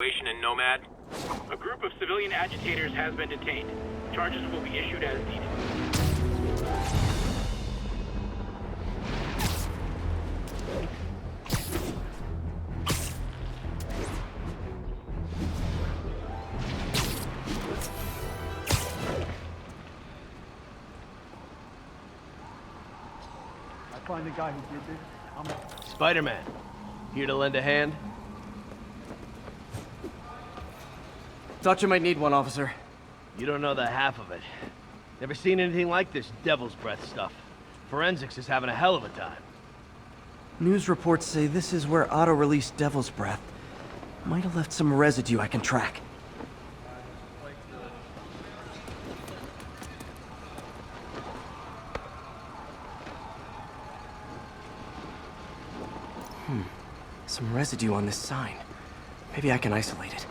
in Nomad. A group of civilian agitators has been detained. Charges will be issued as needed. I find the guy who did this. Spider-Man, here to lend a hand? Thought you might need one, officer. You don't know the half of it. Never seen anything like this devil's breath stuff. Forensics is having a hell of a time. News reports say this is where Otto released Devil's Breath. Might have left some residue I can track. Some residue on this sign. Maybe I can isolate it.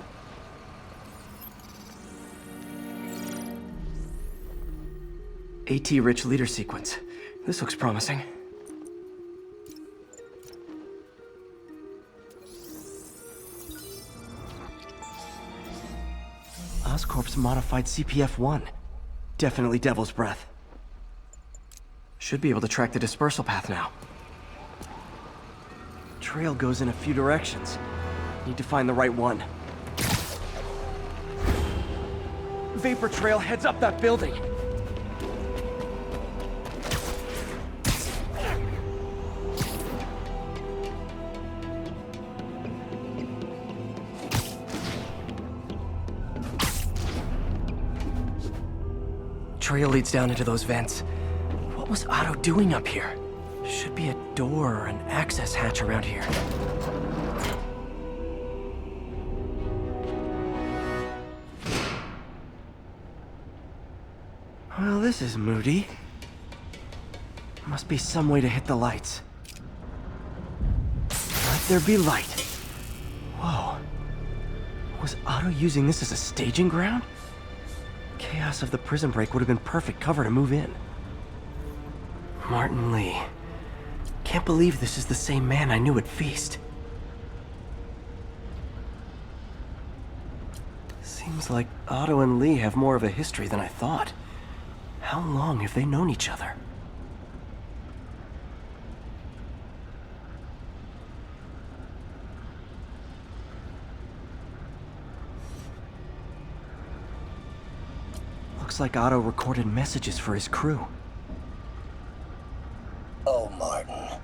AT-rich leader sequence. This looks promising. Oscorp's modified CPF-1. Definitely Devil's Breath. Should be able to track the dispersal path now. Trail goes in a few directions. Need to find the right one. Vapor trail heads up that building. Trail leads down into those vents. What was Otto doing up here? Should be a door or an access hatch around here. Well, this is moody. Must be some way to hit the lights. Let there be light. Whoa. Was Otto using this as a staging ground? Chaos of the prison break would have been perfect cover to move in. Martin Lee. Can't believe this is the same man I knew at Feast. Seems like Otto and Lee have more of a history than I thought. How long have they known each other? Looks like Otto recorded messages for his crew. Oh, Martin.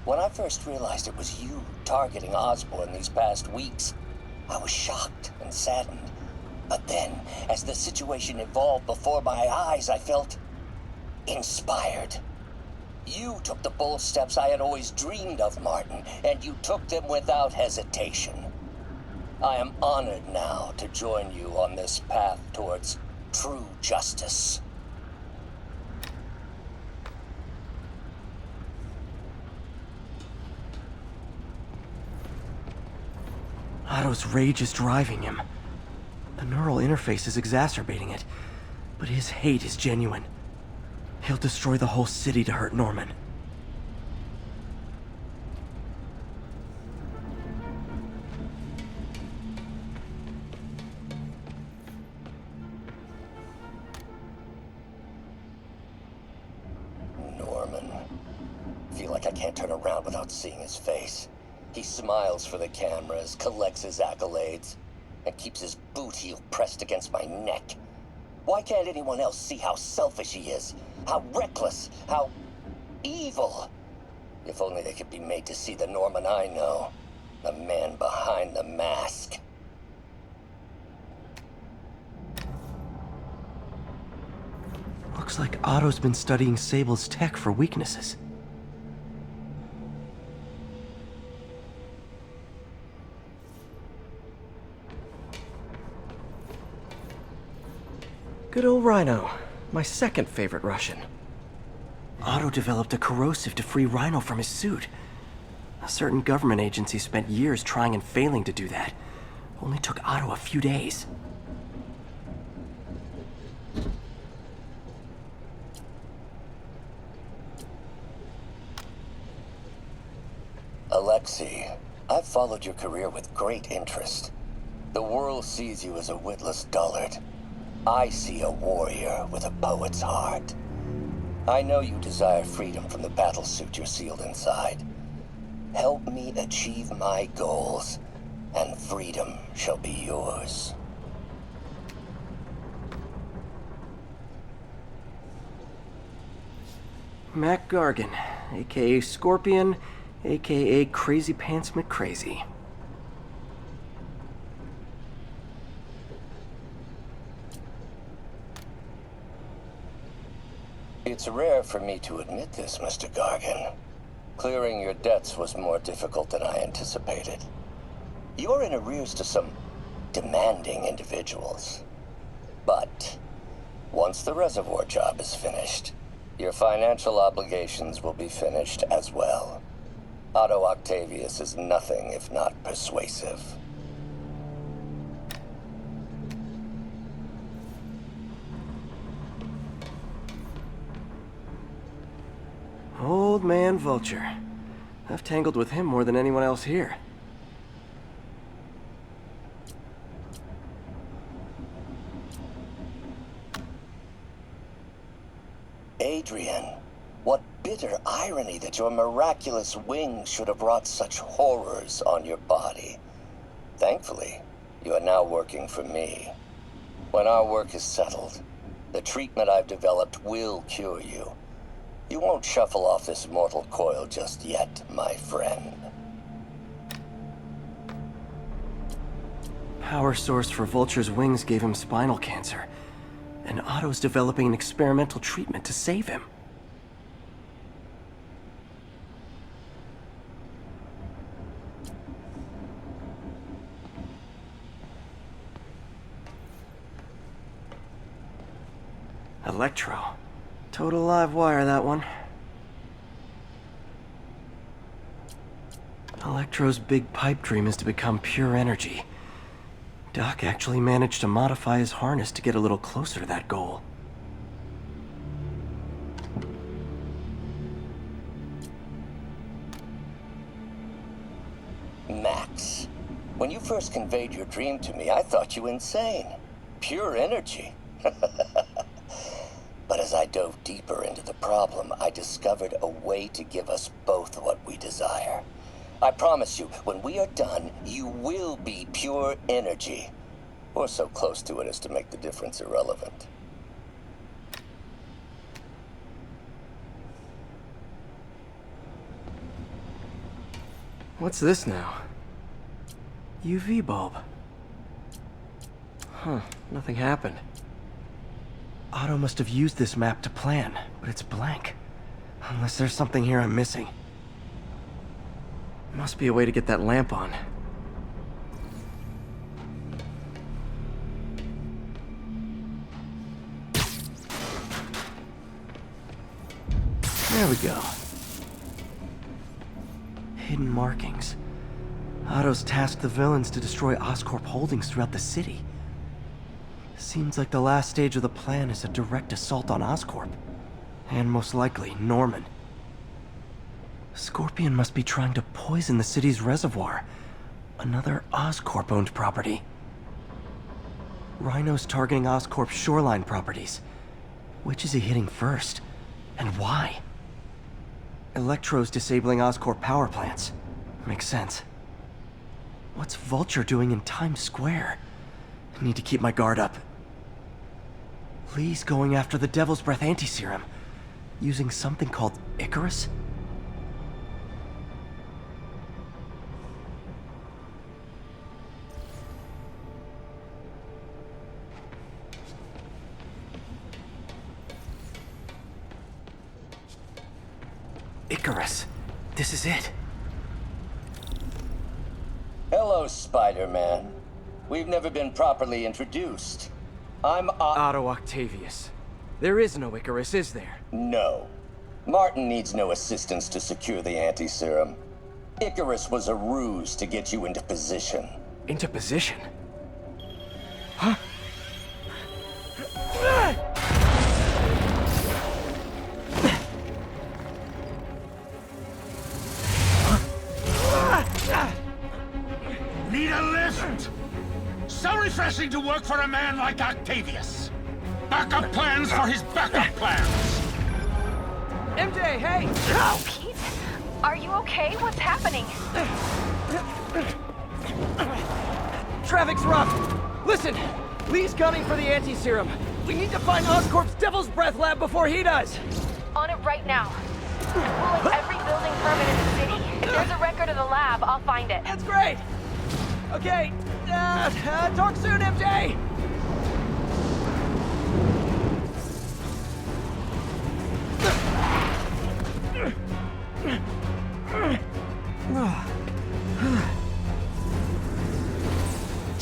When I first realized it was you targeting Osborn these past weeks, I was shocked and saddened. But then, as the situation evolved before my eyes, I felt inspired. You took the bold steps I had always dreamed of, Martin, and you took them without hesitation. I am honored now to join you on this path towards true justice. Otto's rage is driving him. The neural interface is exacerbating it, but his hate is genuine. He'll destroy the whole city to hurt Norman. Norman. Feel like I can't turn around without seeing his face. He smiles for the cameras, collects his accolades, and keeps his boot heel pressed against my neck. Why can't anyone else see how selfish he is? How reckless? How evil? If only they could be made to see the Norman I know. The man behind the mask. Looks like Otto's been studying Sable's tech for weaknesses. Good old Rhino. My second favorite Russian. Otto developed a corrosive to free Rhino from his suit. A certain government agency spent years trying and failing to do that. Only took Otto a few days. Alexei, I've followed your career with great interest. The world sees you as a witless dullard. I see a warrior with a poet's heart. I know you desire freedom from the battlesuit you're sealed inside. Help me achieve my goals, and freedom shall be yours. Mac Gargan, aka Scorpion, aka Crazy Pants McCrazy. It's rare for me to admit this, Mr. Gargan. Clearing your debts was more difficult than I anticipated. You're in arrears to some demanding individuals. But once the reservoir job is finished, your financial obligations will be finished as well. Otto Octavius is nothing if not persuasive. Old man Vulture. I've tangled with him more than anyone else here. Adrian, what bitter irony that your miraculous wings should have wrought such horrors on your body. Thankfully, you are now working for me. When our work is settled, the treatment I've developed will cure you. You won't shuffle off this mortal coil just yet, my friend. Power source for Vulture's wings gave him spinal cancer, and Otto's developing an experimental treatment to save him. Electro. Total live wire, that one. Electro's big pipe dream is to become pure energy. Doc actually managed to modify his harness to get a little closer to that goal. Max, when you first conveyed your dream to me, I thought you insane. Pure energy. But as I dove deeper into the problem, I discovered a way to give us both what we desire. I promise you, when we are done, you will be pure energy. Or so close to it as to make the difference irrelevant. What's this now? UV bulb. Huh, nothing happened. Otto must have used this map to plan, but it's blank. Unless there's something here I'm missing. Must be a way to get that lamp on. There we go. Hidden markings. Otto's tasked the villains to destroy Oscorp holdings throughout the city. Seems like the last stage of the plan is a direct assault on Oscorp. And most likely, Norman. Scorpion must be trying to poison the city's reservoir. Another Oscorp-owned property. Rhino's targeting Oscorp's shoreline properties. Which is he hitting first? And why? Electro's disabling Oscorp power plants. Makes sense. What's Vulture doing in Times Square? I need to keep my guard up. Lee's going after the Devil's Breath anti-serum, using something called Icarus? Icarus. This is it. Hello, Spider-Man. We've never been properly introduced. I'm Otto Octavius. There is no Icarus, is there? No. Martin needs no assistance to secure the anti-serum. Icarus was a ruse to get you into position. Into position? Huh? Need a lift! So refreshing to work for a man like Octavius. Backup plans for his backup plans. MJ, hey! Pete, are you okay? What's happening? Traffic's rough. Listen, Lee's gunning for the anti-serum. We need to find Oscorp's Devil's Breath lab before he does. On it right now. Pulling every building permit in the city. If there's a record of the lab, I'll find it. That's great. Okay, talk soon, MJ.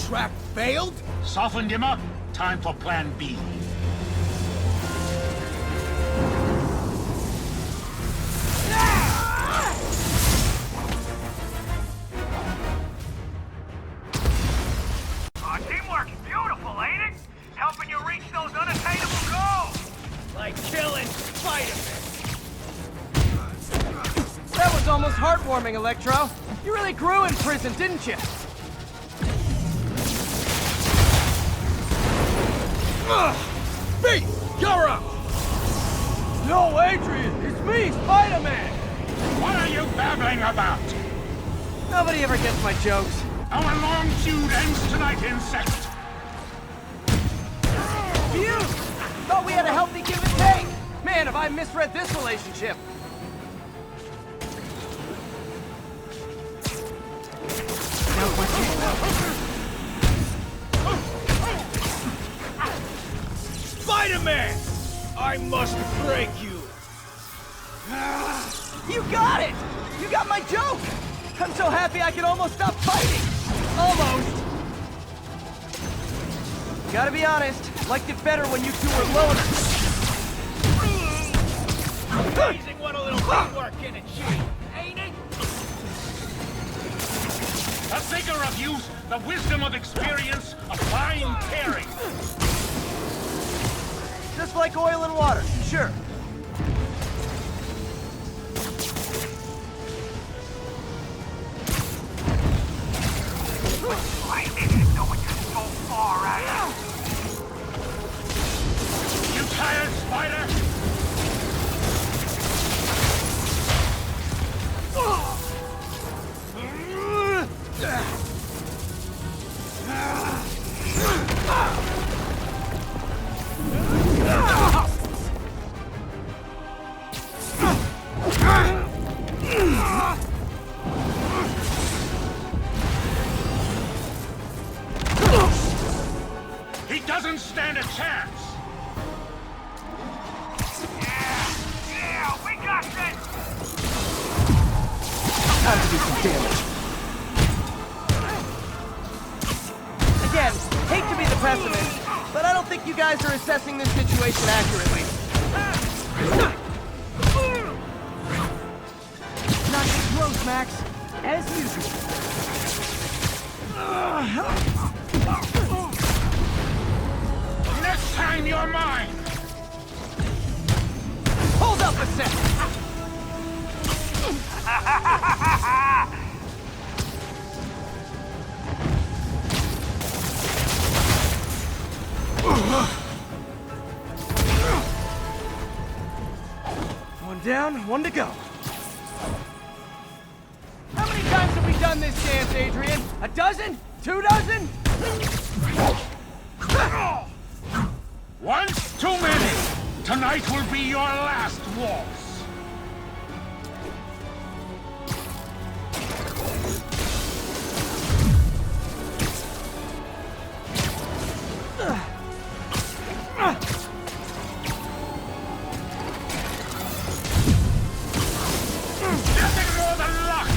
Trap failed? Softened him up. Time for plan B. Teamwork's beautiful, ain't it? Helping you reach those unattainable goals. Like killing Spider-Man. That was almost heartwarming, Electro. You really grew in prison, didn't you? B, you're up! No, Adrian! It's me, Spider-Man! What are you babbling about? Nobody ever gets my jokes. Our long feud ends tonight, insect. Phew! Thought we had a healthy give and take! Man, have I misread this relationship. Spider-Man! I must break you. You got it! You got my joke! I'm so happy I can almost stop fighting! Almost! Gotta be honest, liked it better when you two were loners. Amazing what a little teamwork can achieve, ain't it? The vigor of youth, the wisdom of experience, a fine pairing. Just like oil and water, sure. I didn't know it got so far out. You tired, Spider? He doesn't stand a chance. Yeah, we got this. Time to do some damage. Again, hate to be the pessimist, but I don't think you guys are assessing this situation accurately. Not just close, Max. As usual. Next time you're mine. Hold up a sec. One down, one to go. How many times have we done this dance, Adrian? A dozen? 2 dozen? Once too many. Tonight will be your last waltz. Nothing more than luck.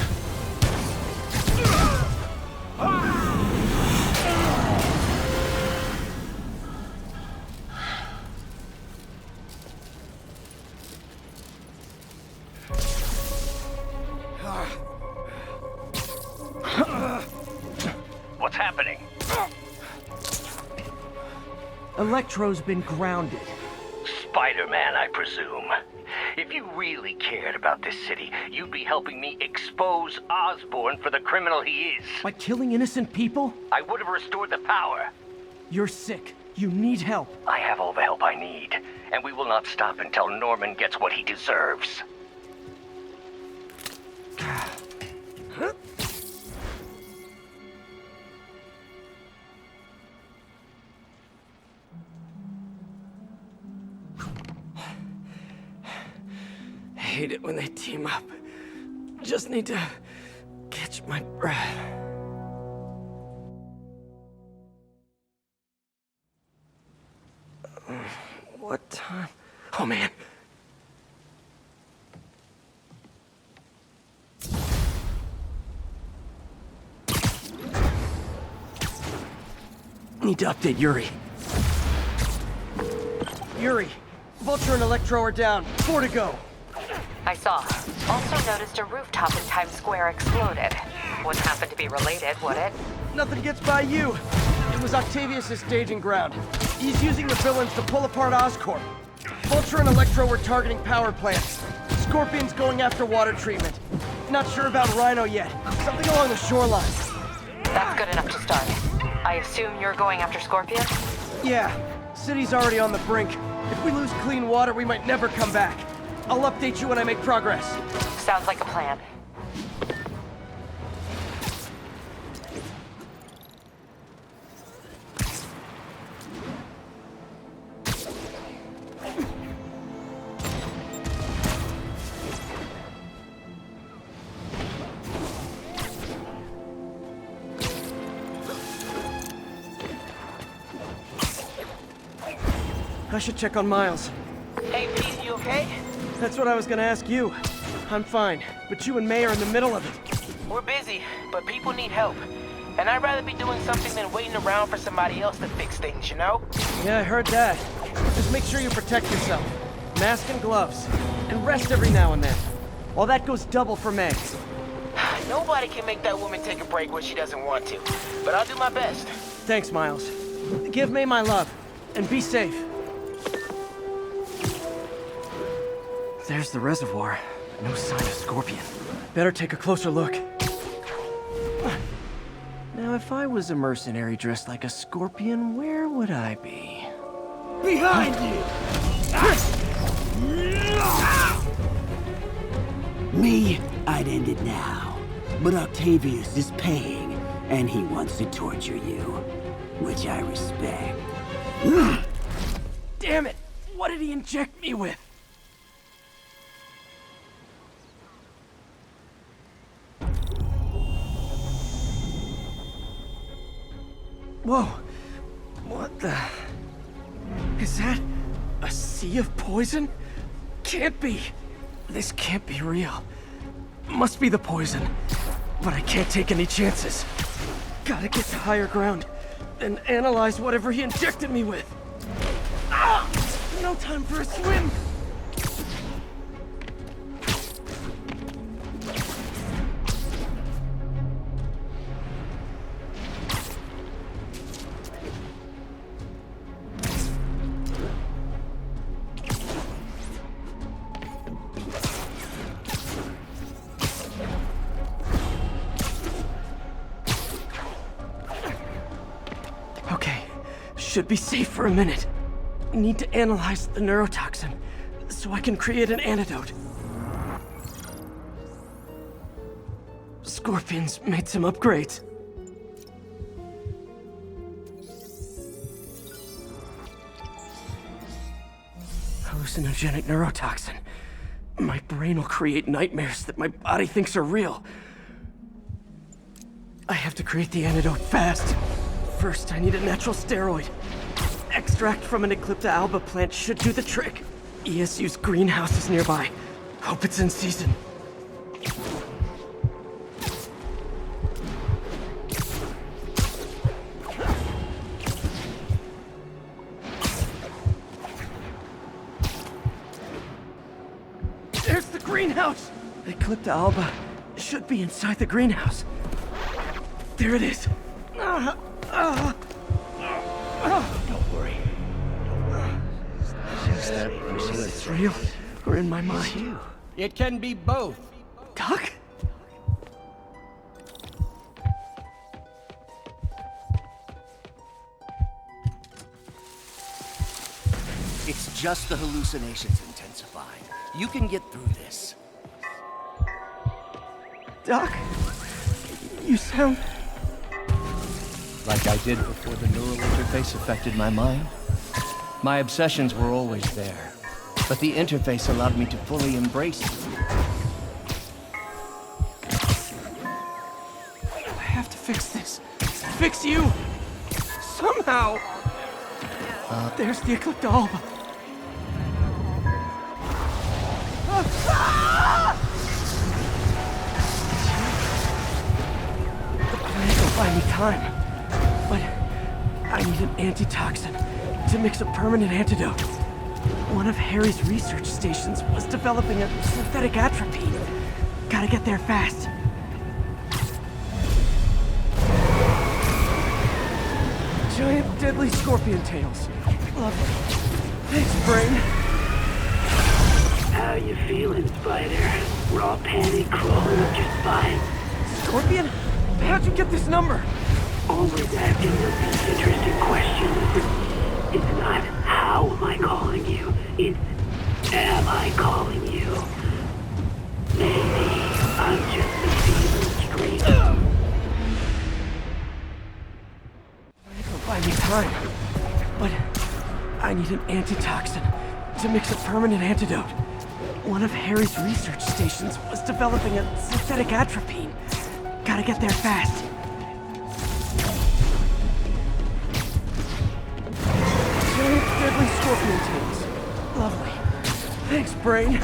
What's happening? Electro's been grounded. Spider-Man, I presume. If you really cared about this city, you'd be helping me expose Osborn for the criminal he is. By killing innocent people? I would have restored the power. You're sick. You need help. I have all the help I need, and we will not stop until Norman gets what he deserves. I hate it when they team up. Just need to catch my breath. What time? Oh, man. Need to update Yuri. Yuri, Vulture and Electro are down. 4 to go. I saw. Also noticed a rooftop in Times Square exploded. Wouldn't happen to be related, would it? Nothing gets by you. It was Octavius' staging ground. He's using the villains to pull apart Oscorp. Vulture and Electro were targeting power plants. Scorpion's going after water treatment. Not sure about Rhino yet. Something along the shoreline. That's good enough to start. I assume you're going after Scorpion? Yeah. City's already on the brink. If we lose clean water, we might never come back. I'll update you when I make progress. Sounds like a plan. I should check on Miles. Hey, Pete, you okay? That's what I was gonna ask you. I'm fine, but you and May are in the middle of it. We're busy, but people need help. And I'd rather be doing something than waiting around for somebody else to fix things, you know? Yeah, I heard that. Just make sure you protect yourself. Mask and gloves. And rest every now and then. Well, that goes double for May. Nobody can make that woman take a break when she doesn't want to. But I'll do my best. Thanks, Miles. Give May my love. And be safe. There's the reservoir. No sign of Scorpion. Better take a closer look. Now, if I was a mercenary dressed like a Scorpion, where would I be? Behind you! Me, I'd end it now. But Octavius is paying, and he wants to torture you. Which I respect. Damn it! What did he inject me with? Whoa! What the... Is that a sea of poison? Can't be. This can't be real. Must be the poison. But I can't take any chances. Gotta get to higher ground and analyze whatever he injected me with. Ah! No time for a swim! Should be safe for a minute. Need to analyze the neurotoxin so I can create an antidote. Scorpion's made some upgrades. Hallucinogenic neurotoxin. My brain will create nightmares that my body thinks are real. I have to create the antidote fast. First, I need a natural steroid. Extract from an Eclipta alba plant should do the trick. ESU's greenhouse is nearby. Hope it's in season. There's the greenhouse! Eclipta alba should be inside the greenhouse. There it is. Don't worry. Is this real? or in my mind? It can be both. Doc? It's just the hallucinations intensifying. You can get through this. Doc? You sound... Like I did before the neural interface affected my mind. My obsessions were always there, but the interface allowed me to fully embrace them. I have to fix this. Fix you! Somehow! There's the Eclipta Alba. The plan will buy me time, but I need an antitoxin to mix a permanent antidote. One of Harry's research stations was developing a synthetic atropine. Gotta get there fast. Giant deadly scorpion tails. Lovely. Thanks, Brain. How you feeling, Spider? Raw panic crawling up your spine? Scorpion? How'd you get this number? Always asking those interesting questions. It's not how am I calling you, it's am I calling you? Maybe I'm just a feeling scream. It'll buy me time, but I need an antitoxin to mix a permanent antidote. One of Harry's research stations was developing a synthetic atropine. Gotta get there fast. Giant deadly scorpion tails. Lovely. Thanks, Brain.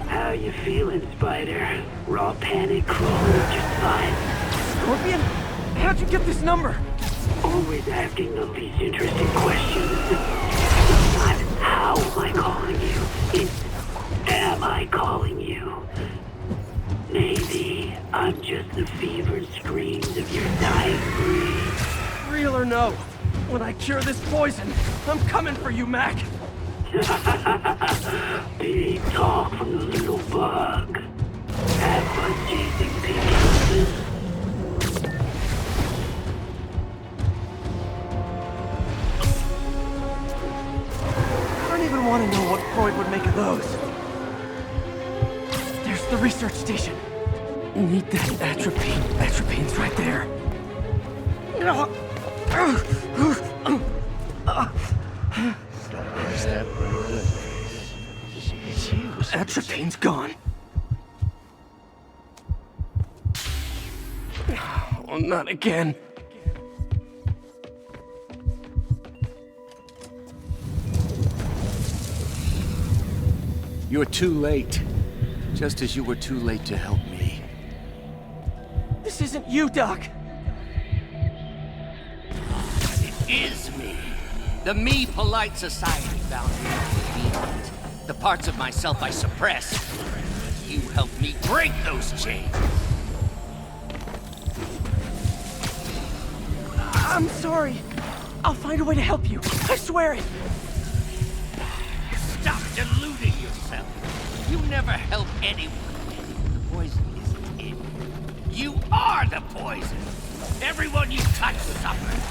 How you feeling, Spider? Raw panic crawling up your spine? Scorpion? How'd you get this number? Always asking all these interesting questions. It's not how am I calling you, it's am I calling you? Maybe I'm just the fevered screams of your dying breed. Real or no, when I cure this poison, I'm coming for you, Mac. Big talk from the little bug. Have fun chasing pictures. I don't even want to know what Freud would make of those. There's the research station. Need that atropine. Atropine's right there. Atropine's gone. Oh, not again. You're too late. Just as you were too late to help me. This isn't you, Doc. It is me. The me polite society found me inconvenient. The parts of myself I suppressed. You helped me break those chains. I'm sorry. I'll find a way to help you. I swear it. Stop deluding yourself. You never help anyone. The poison isn't in you. You are the poison. Everyone you touch suffers.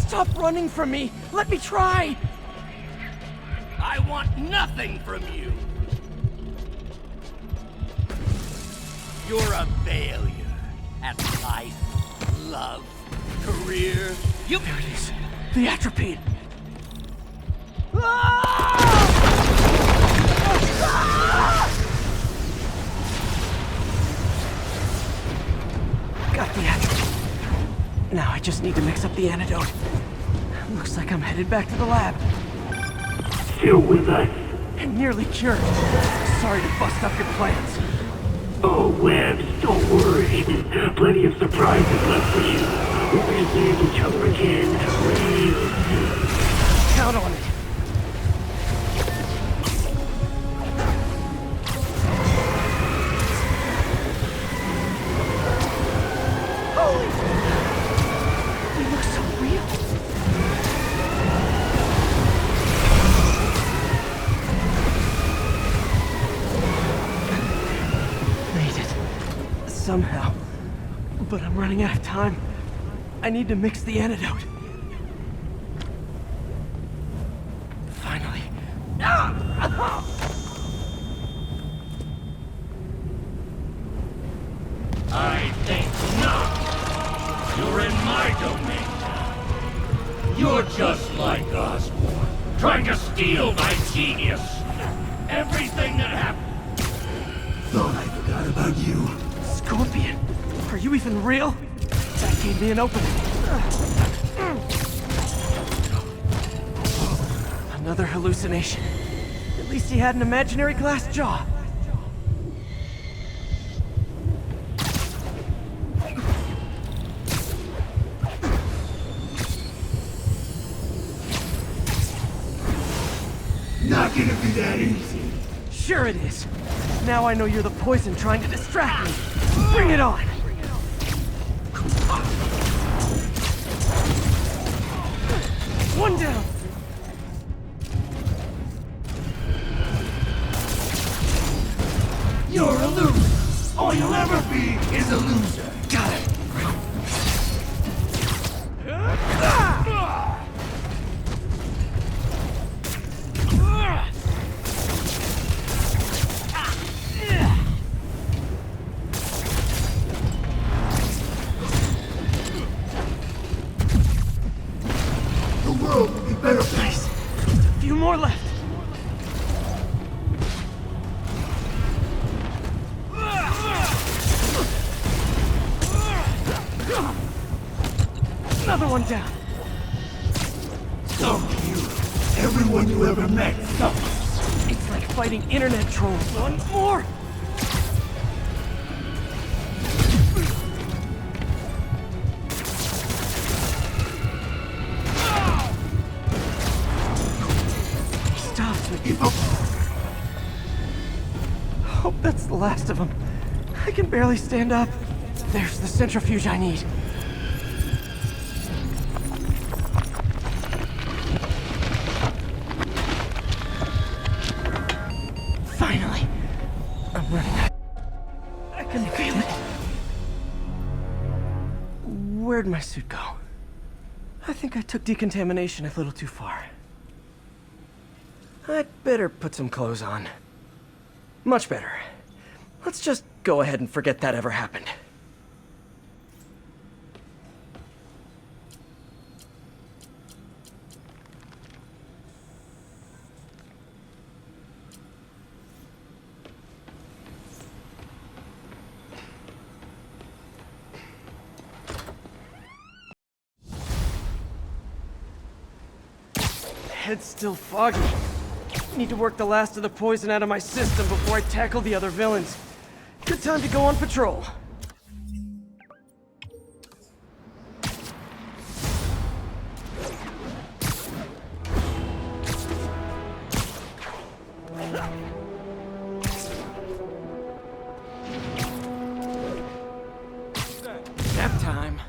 Stop running from me. Let me try. I want nothing from you. You're a failure at life, love, career. You... There it is. The atropine. Got the atropine. Now I just need to mix up the antidote. Looks like I'm headed back to the lab. Still with us? And nearly cured. Sorry to bust up your plans. Oh, Webbs, don't worry. Plenty of surprises left for you. We'll be seeing each other again real soon. Count on it. Holy! They look so somehow. But I'm running out of time. I need to mix the antidote. Finally. I think not. You're in my domain now. You're just like Osborn, trying to steal my genius. Everything that happened. Thought I forgot about you. Scorpion, are you even real? That gave me an opening. Another hallucination. At least he had an imaginary glass jaw. Not gonna be that easy. Sure it is. Now I know you're the poison trying to distract me. Bring it on! One down! You're a loser. All you'll ever be is a loser. Got it! The world will be better place. Just a few more left. Another one down. Some you. Everyone you ever met suffers. It's like fighting internet trolls. One more. He stops me. Hope that's the last of them. I can barely stand up. There's the centrifuge I need. Finally. I'm running out. I can feel it. Where'd my suit go? I think I took decontamination a little too far. I'd better put some clothes on. Much better. Let's just go ahead and forget that ever happened. Head's still foggy. Need to work the last of the poison out of my system before I tackle the other villains. Good time to go on patrol. Nap time.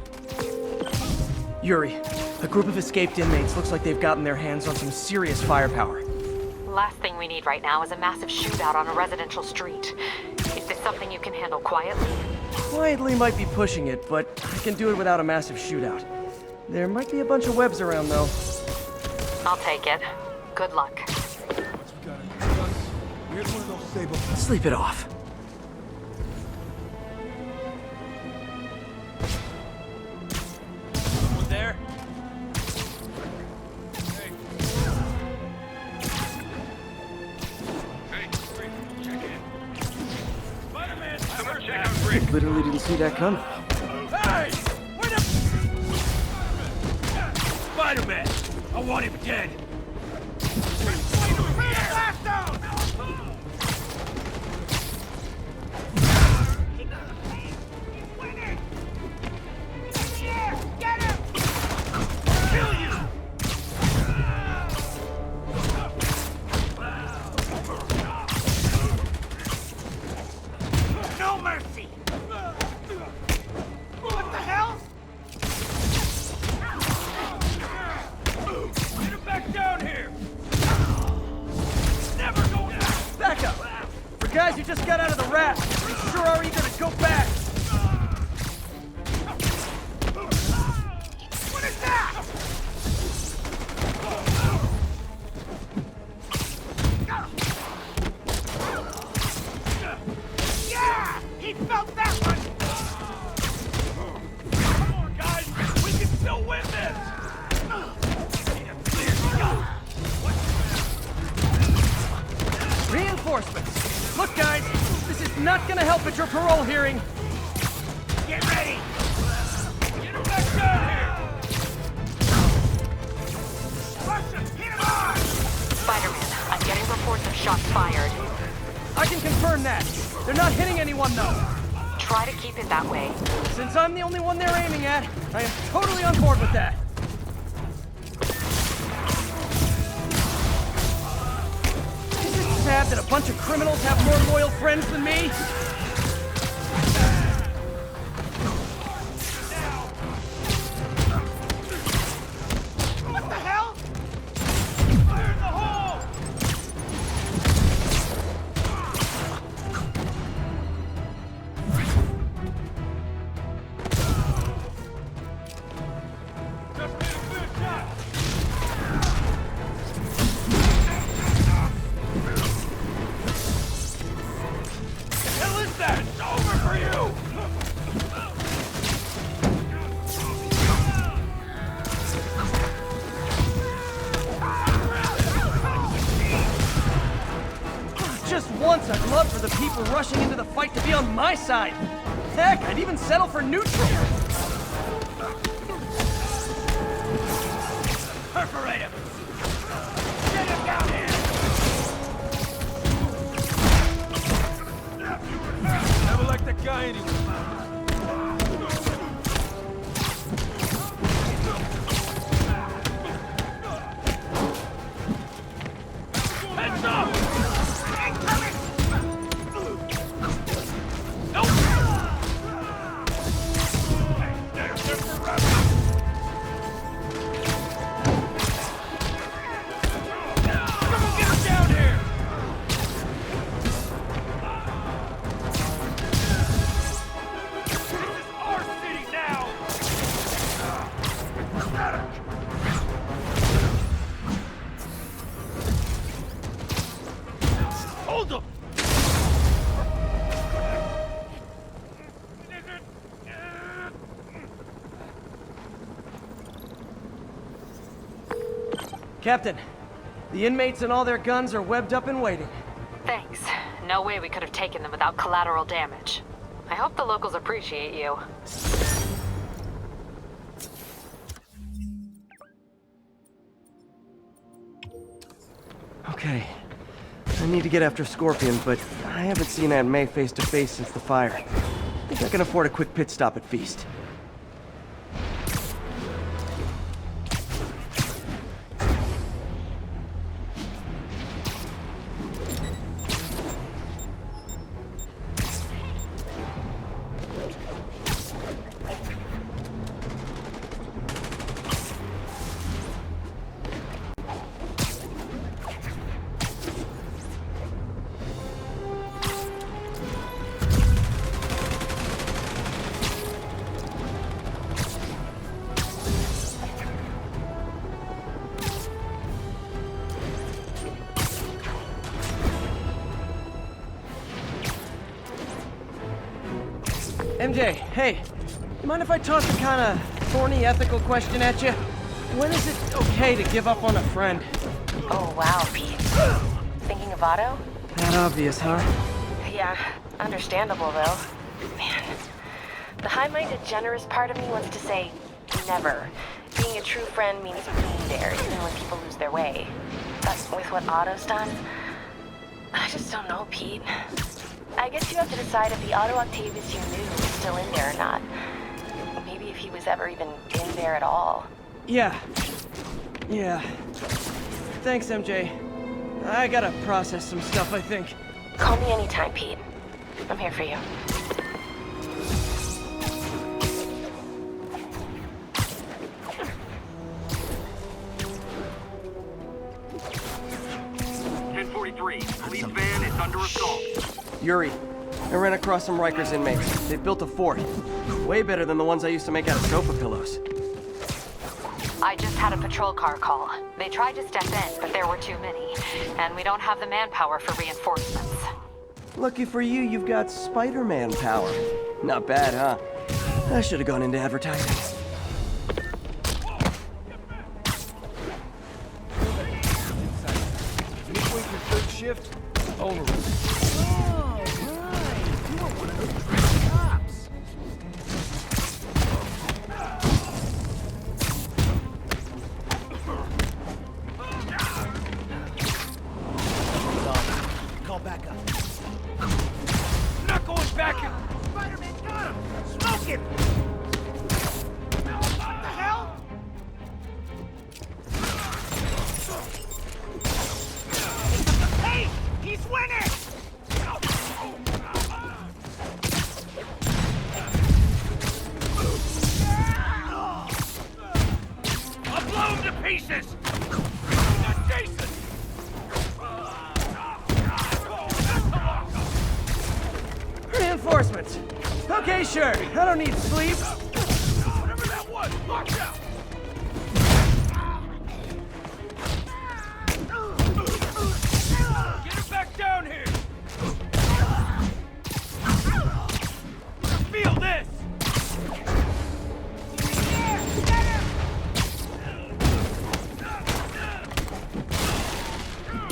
Yuri, a group of escaped inmates looks like they've gotten their hands on some serious firepower. Last thing we need right now is a massive shootout on a residential street. Is this something you can handle quietly? Quietly might be pushing it, but I can do it without a massive shootout. There might be a bunch of webs around, though. I'll take it. Good luck. Sleep it off. Someone there? I literally didn't see that coming. Hey! Wait up! Spider-Man! I want him dead! Blast down! Get him! Kill you! No mercy! What the hell? Get him back down here! Never go down! Back up! For guys who just got out of the rat, they sure are eager to go back! He felt that one! Come on, guys! We can still win this! Reinforcements! Look, guys, this is not gonna help at your parole hearing. Get ready! Get him back down here! Wassup, hit him on! Spider-Man, I'm getting reports of shots fired. I can confirm that. They're not hitting anyone, though. Try to keep it that way. Since I'm the only one they're aiming at, I am totally on board with that. Is it sad that a bunch of criminals have more loyal friends than me? What the hell? Fire in the hole! Just made a good shot! The hell is that? It's over for you! Just once, I'd love for the people rushing into the fight to be on my side. Heck, I'd even settle for neutral. Perforate him! Get him down here! Never liked that guy anyway. Heads up! Incoming! Nope! There's the rest. Come on, get him down here! This is our city now! Hold him! Captain, the inmates and all their guns are webbed up and waiting. Thanks. No way we could have taken them without collateral damage. I hope the locals appreciate you. Okay. I need to get after Scorpion, but I haven't seen Aunt May face to face since the fire. I think I can afford a quick pit stop at Feast. MJ, hey, you mind if I toss a kinda thorny ethical question at you? When is it okay to give up on a friend? Oh, wow, Pete. Thinking of Otto? That obvious, huh? Yeah, understandable though. Man, the high-minded, generous part of me wants to say, never. Being a true friend means being there, even when people lose their way. But with what Otto's done, I just don't know, Pete. I guess you have to decide if the Otto Octavius you knew was still in there or not. Maybe if he was ever even in there at all. Yeah. Thanks, MJ. I gotta process some stuff, I think. Call me anytime, Pete. I'm here for you. Police van is under assault. Yuri, I ran across some Rikers inmates. They built a fort. Way better than the ones I used to make out of sofa pillows. I just had a patrol car call. They tried to step in, but there were too many. And we don't have the manpower for reinforcements. Lucky for you, you've got Spider-Man power. Not bad, huh? I should have gone into advertising. Midway your third shift? Over. Oh, right. You were one of those crazy cops. Call back up. Not going back in. Spider-Man got him. Smoke him. What the hell? Hey, he's winning. I'll blow him to pieces! Not Jason! Reinforcements! Okay, sure. I don't need sleep. Whatever that was, watch out! Get him back down here! Feel this!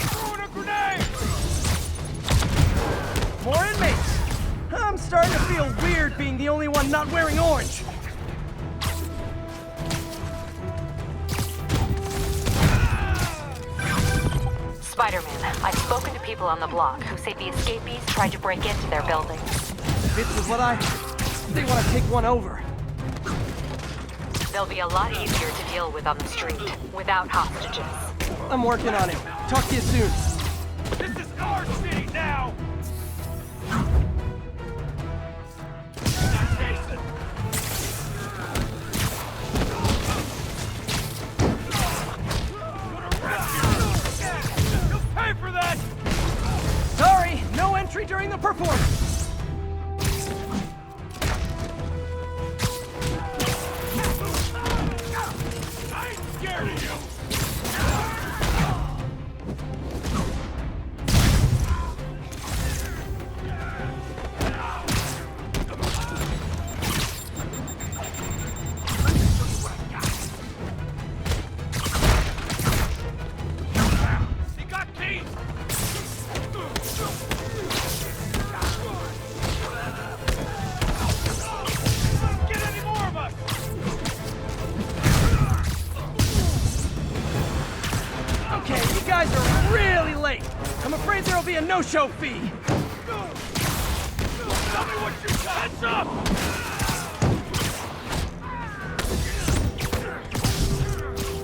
Throwing a grenade! More inmates! I'm starting to feel weird being the only one not wearing orange. Spider-Man, I've spoken to people on the block who say the escapees tried to break into their building. Fits with what they want to take one over. They'll be a lot easier to deal with on the street, without hostages. I'm working on it. Talk to you soon. This is our city now! Jason! You'll pay for that! Sorry, no entry during the performance. I ain't scared of you! He got keys! Get any more of us! Okay, you guys are really late. I'm afraid there'll be a no-show fee. Tell me what you got! Heads up!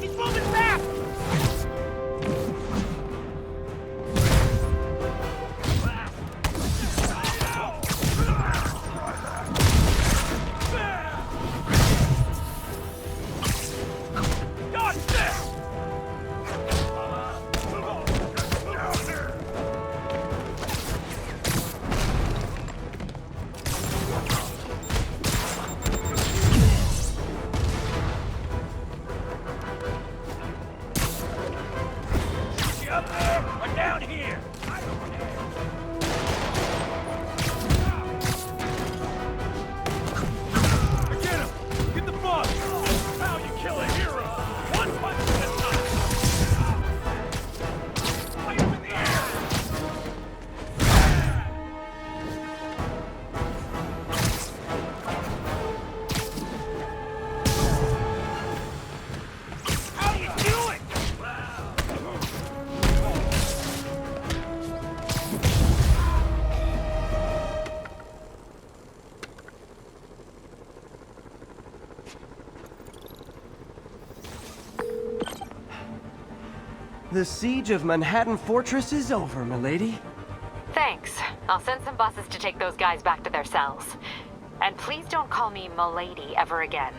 He's moving back. Got this! You up there or down here? I don't care. Get him! Get the bug! How you kill a hero! One punch at a time! Fight him in the air! How you do it? The siege of Manhattan Fortress is over, milady. Thanks. I'll send some buses to take those guys back to their cells. And please don't call me Milady ever again.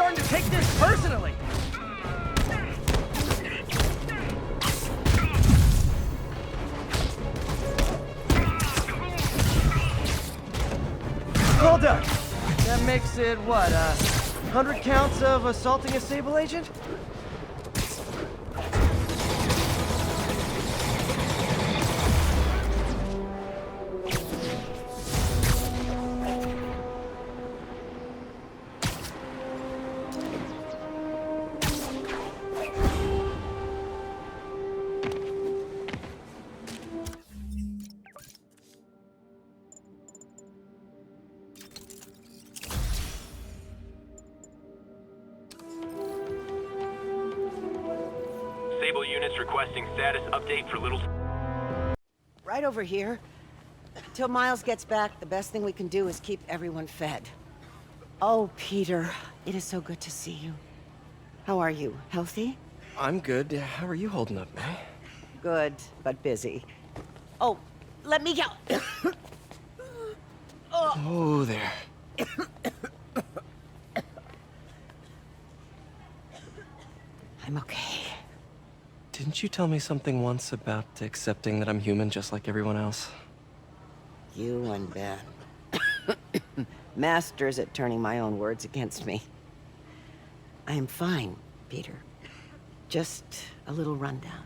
starting to take this personally. Well done. That makes it, what, 100 counts of assaulting a Sable agent? Sable units requesting status update for Little... Right over here. Till Miles gets back, the best thing we can do is keep everyone fed. Oh, Peter, it is so good to see you. How are you? Healthy? I'm good. How are you holding up, May? Good, but busy. Oh, let me go. Oh, there. I'm okay. Didn't you tell me something once about accepting that I'm human just like everyone else? You and Ben. Masters at turning my own words against me. I am fine, Peter. Just a little rundown.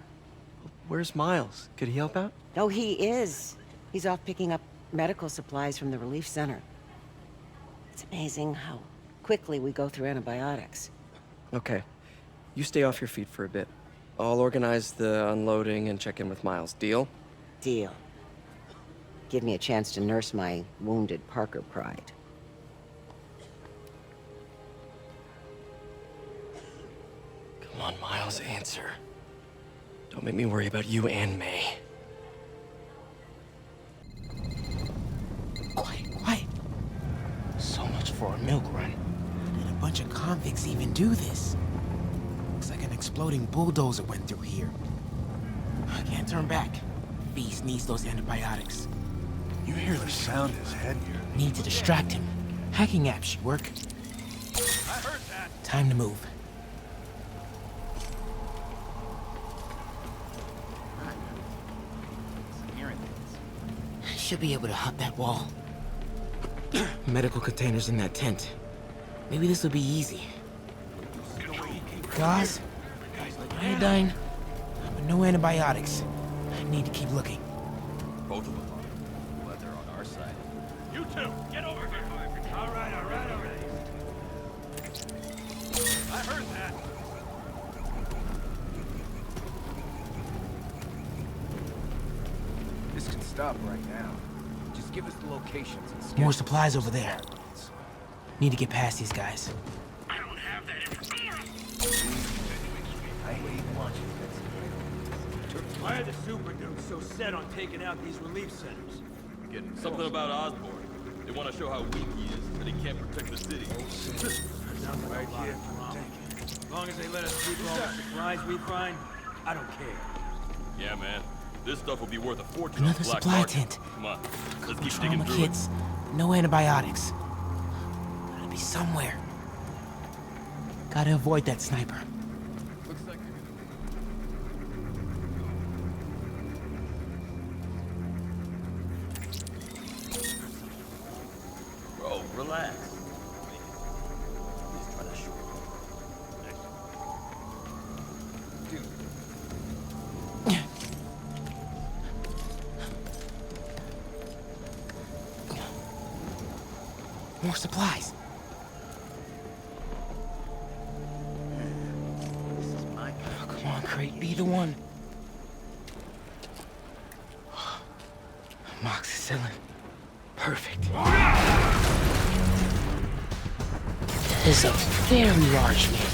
Where's Miles? Could he help out? Oh, he is. He's off picking up medical supplies from the relief center. It's amazing how quickly we go through antibiotics. Okay. You stay off your feet for a bit. I'll organize the unloading and check in with Miles. Deal? Deal. Give me a chance to nurse my wounded Parker pride. Come on, Miles, answer. Don't make me worry about you and May. Quiet. So much for a milk run. Did a bunch of convicts even do this? Looks like an exploding bulldozer went through here. I can't turn back. Beast needs those antibiotics. You hear the sound his head here? Need to distract him. Hacking app should work. I heard that. Time to move. Should be able to hop that wall. Medical containers in that tent. Maybe this will be easy. Gauze, iodine, but no antibiotics. I need to keep looking. Both of them. Glad they're on our side. You two, get over here. All right. I heard that. This can stop right now. Just give us the locations and More supplies over there. Need to get past these guys. I don't have that information. I hate watching this. Why are the super dukes so set on taking out these relief centers? Something about Osborn. They want to show how weak he is, but he can't protect the city. Sounds right here. As long as they let us keep all the supplies we find, I don't care. Yeah, man. This stuff will be worth a fortune. Another on the black supply market. tent. Come on, let's keep Trauma digging through kits, no antibiotics. Gotta be somewhere. Gotta avoid that sniper. it. Looks like Bro, relax. Please try to shoot. More supplies. Oh, come on, Crate, be the one. Amoxicillin. Perfect. That is a very large man.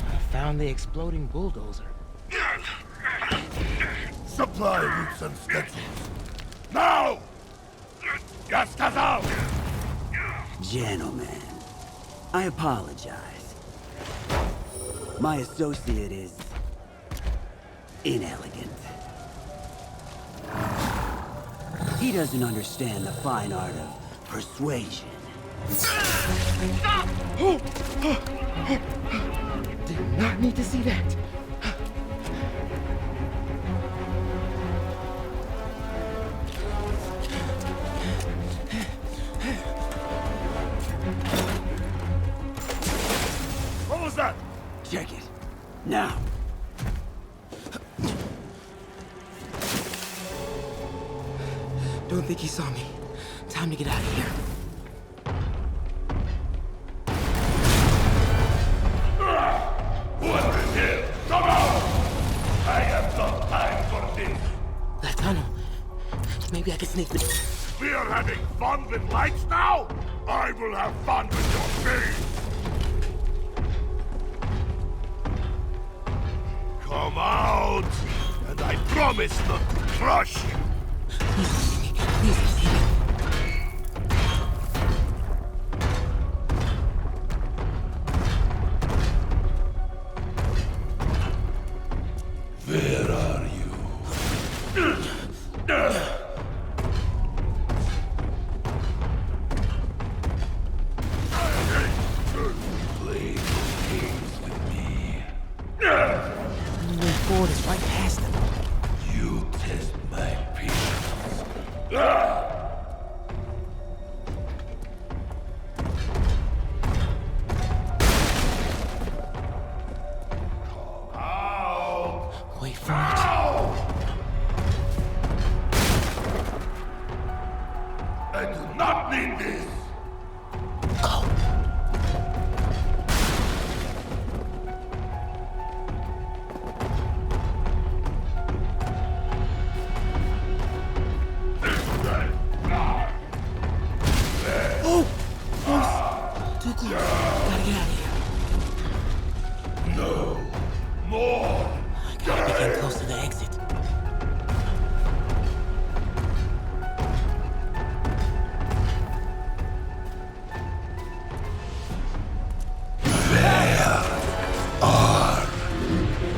I found the exploding bulldozer. Supply routes and schedules. Now! Ya estás out! Gentlemen, I apologize. My associate is inelegant. He doesn't understand the fine art of persuasion. Did not need to see that. What was that? Check it. Now. Don't think he saw me. Time to get out of here. Whoever is here, come out! I have no time for this. That tunnel. Maybe I can sneak me. We are having fun with lights now? I will have fun with your face! Come out, and I promise not to crush you. Where are you? Play games with me. The way forward is right past them. You test my patience. Wait for it. I do not need this. Go. Oh! Close. Too close. Gotta get out of here. No. More. I gotta be getting close to the exit.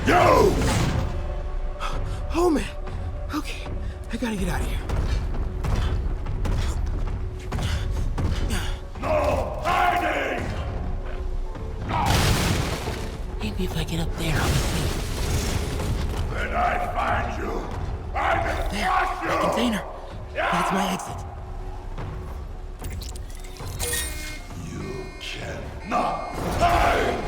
Yo! Oh man. Okay. I gotta get out of here. No hiding! Maybe if I get up there, I'll be safe. When I find you, I will There. crush you! The container. That's my exit. You cannot hide!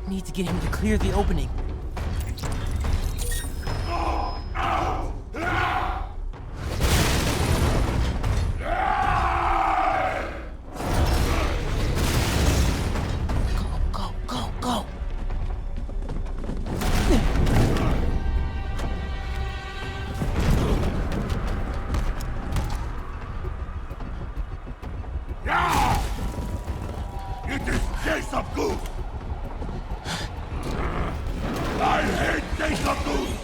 Need to get him to clear the opening. Go, go, go. It is Chase of Goose! I hate Chase of Goose!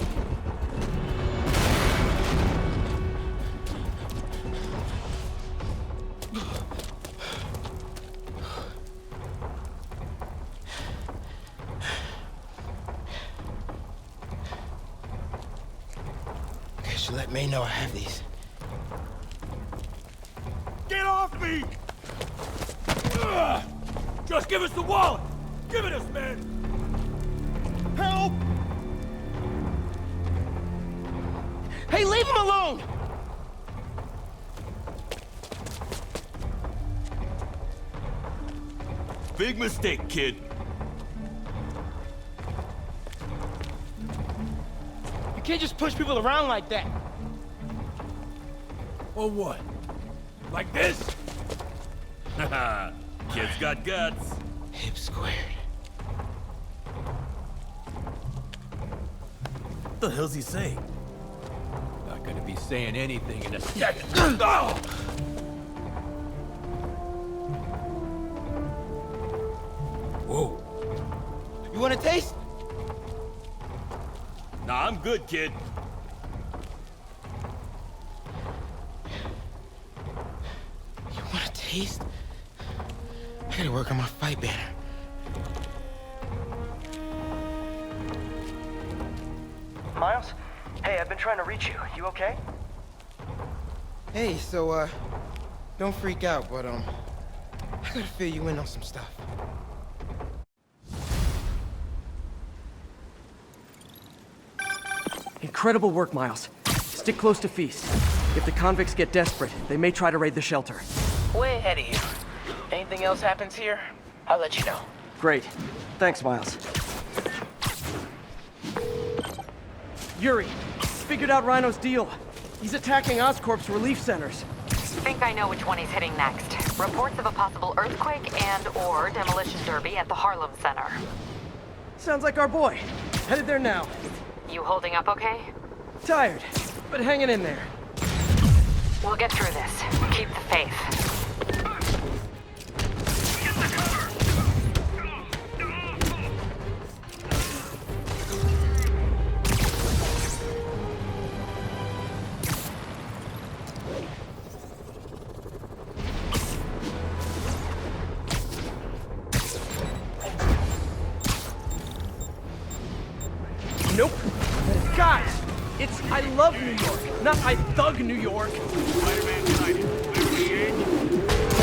Should let May know I have these. Get off me! Ugh. Just give us the wallet! Give it us, man! Help! Hey, leave him alone! Big mistake, kid. You can't just push people around like that. Or what? Like this? Haha, kid's got guts. Hip squared. What the hell's he saying? Not gonna be saying anything in a second. Oh! Whoa. You want a taste? Nah, I'm good, kid. You want a taste? I gotta work on my fight banner. Miles? Hey, I've been trying to reach you. You okay? Hey, so, don't freak out, but, I gotta fill you in on some stuff. Incredible work, Miles. Stick close to Feast. If the convicts get desperate, they may try to raid the shelter. Way ahead of you. Anything else happens here, I'll let you know. Great. Thanks, Miles. Yuri, figured out Rhino's deal. He's attacking Oscorp's relief centers. Think I know which one he's hitting next. Reports of a possible earthquake and/or demolition derby at the Harlem Center. Sounds like our boy. Headed there now. You holding up okay? Tired, but hanging in there. We'll get through this. Keep the faith. Nope. Guys, it's I love New York, not I thug New York. Hey,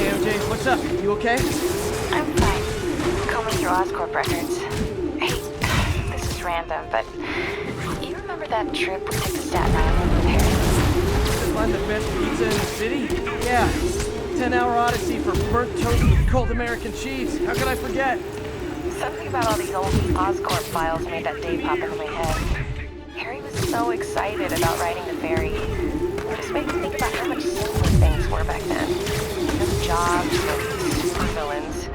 MJ, what's up? You okay? I'm fine. Combing through Oscorp records. Hey, this is random, but you remember that trip we took to Staten Island with Harry? To find the best pizza in the city? Yeah. 10-hour odyssey for burnt toast with cold American cheese. How could I forget? Something about all these old Oscorp files made that day pop into my head. Harry was so excited about riding the ferry. It just made me think about how much simpler things were back then. No jobs, no villains.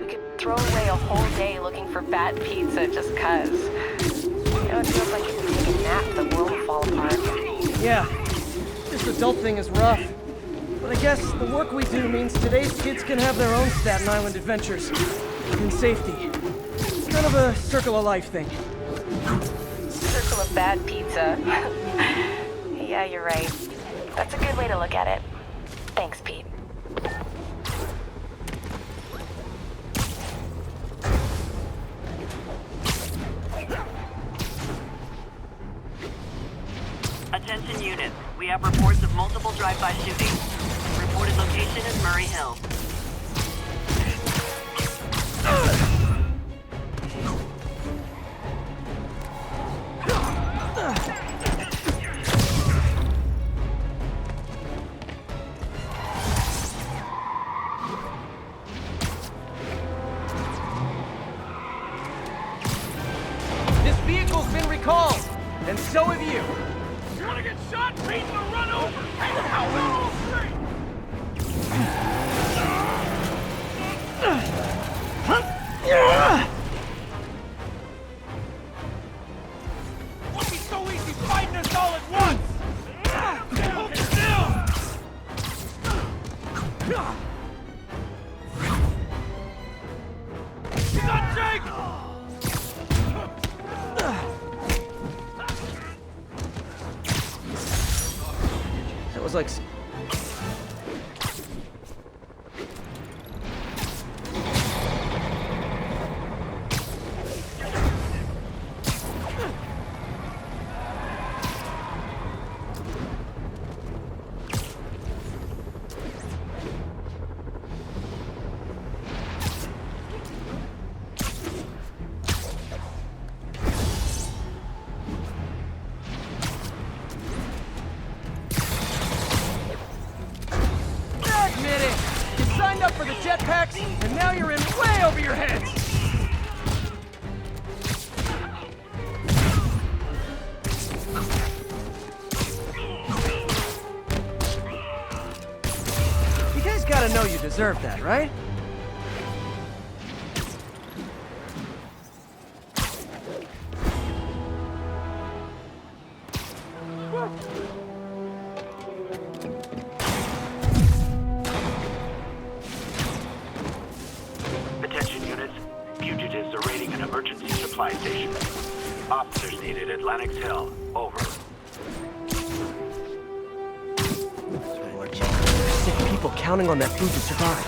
We could throw away a whole day looking for bad pizza just cuz. You know, it feels like if we take a nap, the world will fall apart. Yeah. This adult thing is rough. But I guess the work we do means today's kids can have their own Staten Island adventures. In safety. It's kind of a circle of life thing. Circle of bad pizza. Yeah, you're right. That's a good way to look at it. Thanks, Pete. Attention units. We have reports of multiple drive-by shootings. Reported location is Murray Hill. This vehicle's been recalled, and so have you. You wanna get shot? Beat the run over! Run all straight! Won't be so easy fighting us all at once! Hold still! He's on Jake! That was like... Signed up for the jetpacks, and now you're in way over your heads! You guys gotta know you deserve that, right? Attention units. Fugitives are raiding an emergency supply station. Officers needed at Lenox Hill. Over. Sick people counting on that food to survive.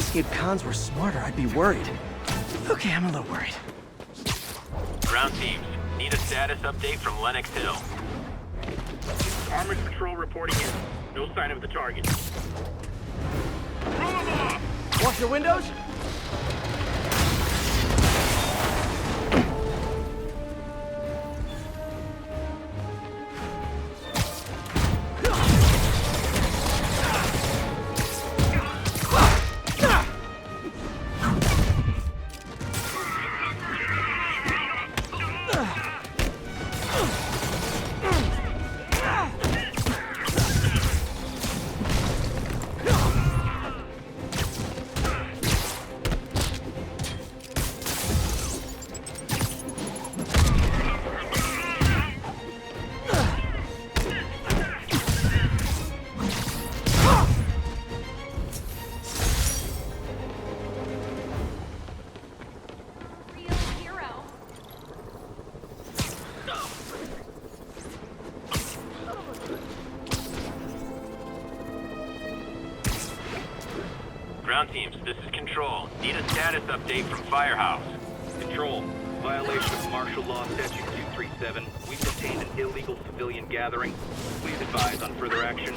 escaped cons were smarter, I'd be worried. Okay, I'm a little worried. Ground teams, need a status update from Lenox Hill. Armored patrol reporting in. No sign of the target. Watch your windows? Ground teams, this is Control. Need a status update from Firehouse. Control, violation of martial law statute 237. We've detained an illegal civilian gathering. Please advise on further action.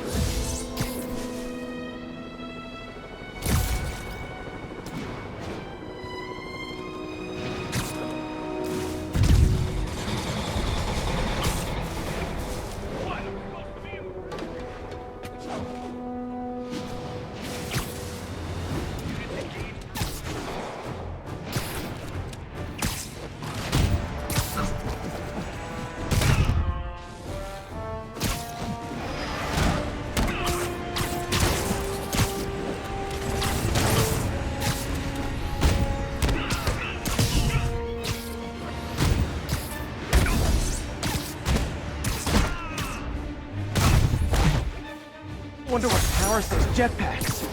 Wonder what powers those jetpacks.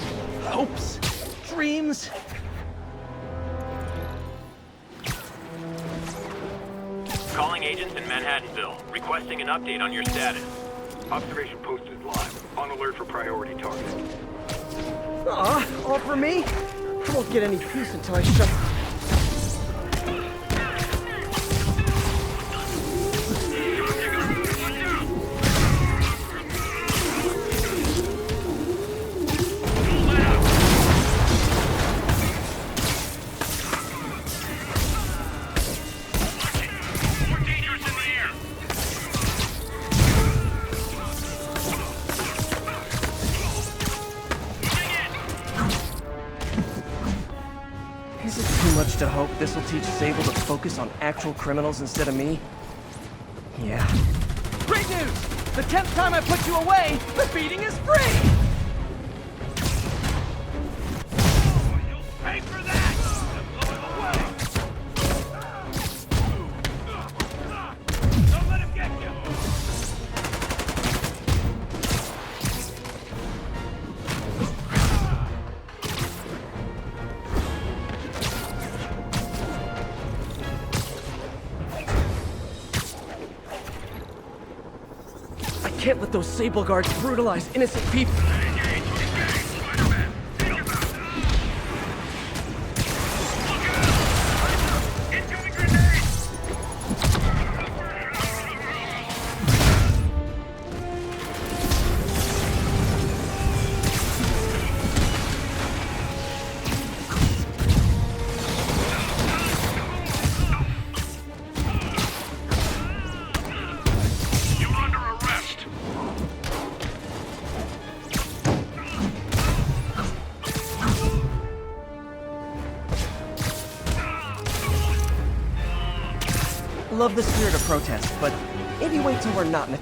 Hopes, dreams. Calling agents in Manhattanville, requesting an update on your status. Observation post is live. On alert for priority target. Aw, all for me? I won't get any peace until I shut... Is it too much to hope this'll teach Sable to focus on actual criminals instead of me? Yeah. Great news! The 10th time I put you away, the beating is free! Pay for that! Don't let him get you! I can't let those Sable guards brutalize innocent people. Love the spirit of protest, but maybe wait till we're not in a...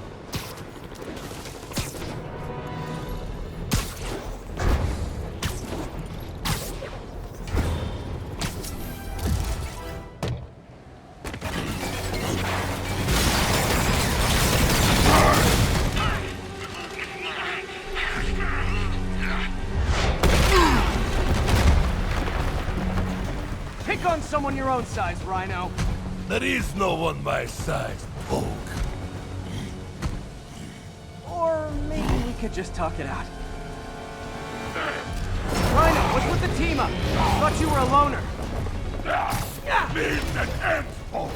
Pick on someone your own size, Rhino. There is no one my size, Poke. Or maybe we could just talk it out. Rhino, what's with the team Lima! Thought you were a loner. Means and ends, folks.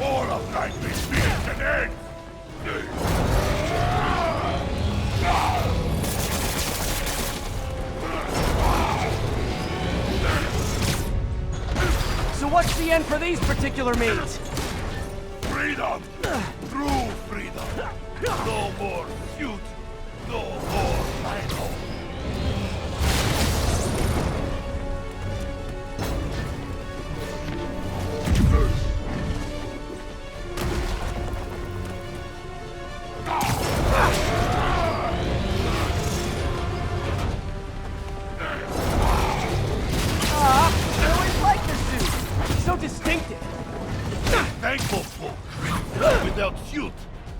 All of life is means and ends. So what's the end for these particular means? Freedom! True freedom! No more feud! No more Rhino! I always liked this suit. So distinctive. Thankful folk. Without suit,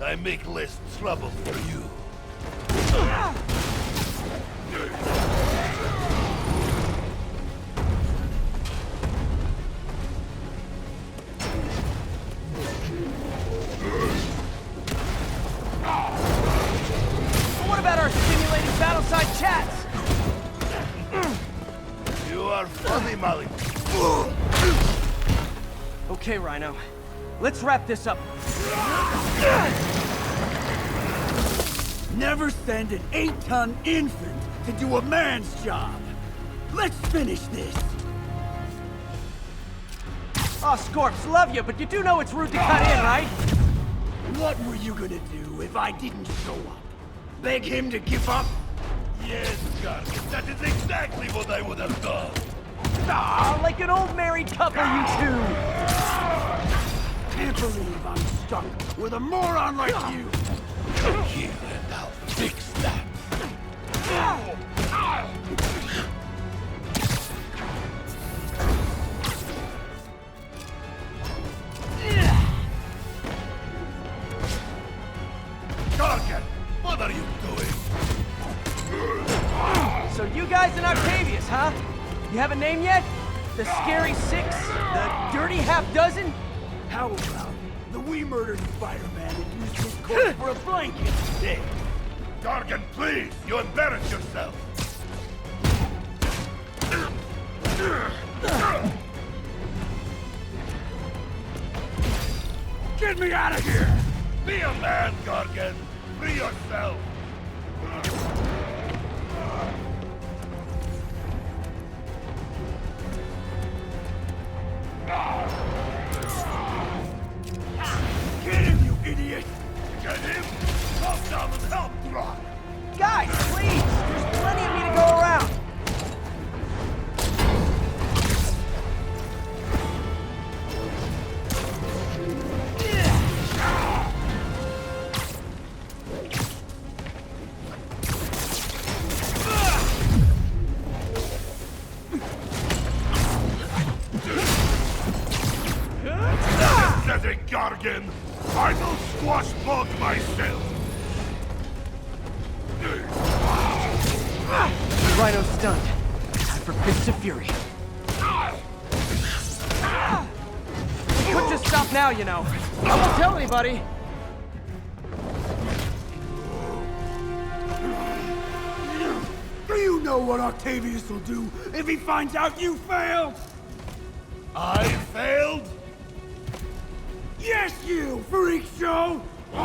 I make less trouble for you. What about our stimulating battleside chats? You are funny, Molly. Okay, Rhino. Let's wrap this up. Never send an 8-ton infant to do a man's job. Let's finish this. Oh, Scorps, love you, but you do know it's rude to cut in, right? What were you gonna do if I didn't show up? Beg him to give up? Yes, God, that is exactly what I would have done. Ah, like an old married couple, you two. Can't believe I'm stuck with a moron like you. Come here and I'll fix that. Target, what are you doing? So you guys in Octavius, huh? You have a name yet? The Scary Six? The Dirty Half Dozen? How about the We Murdered Spider-Man and used his corpse for a blanket? Hey. Gargan, please, you embarrass yourself. Get me out of here! Be a man, Gargan. Free yourself. Get him, you idiot! Get him? Come down and help, Brock. Guys, please! There's plenty of me to go around! Pathetic Gargan. I will squash both myself. Rhino's stunned. Time for Fists of Fury. We could just stop now, you know. I won't tell anybody. Do you know what Octavius will do if he finds out you failed? I failed? Yes, you, freak show! A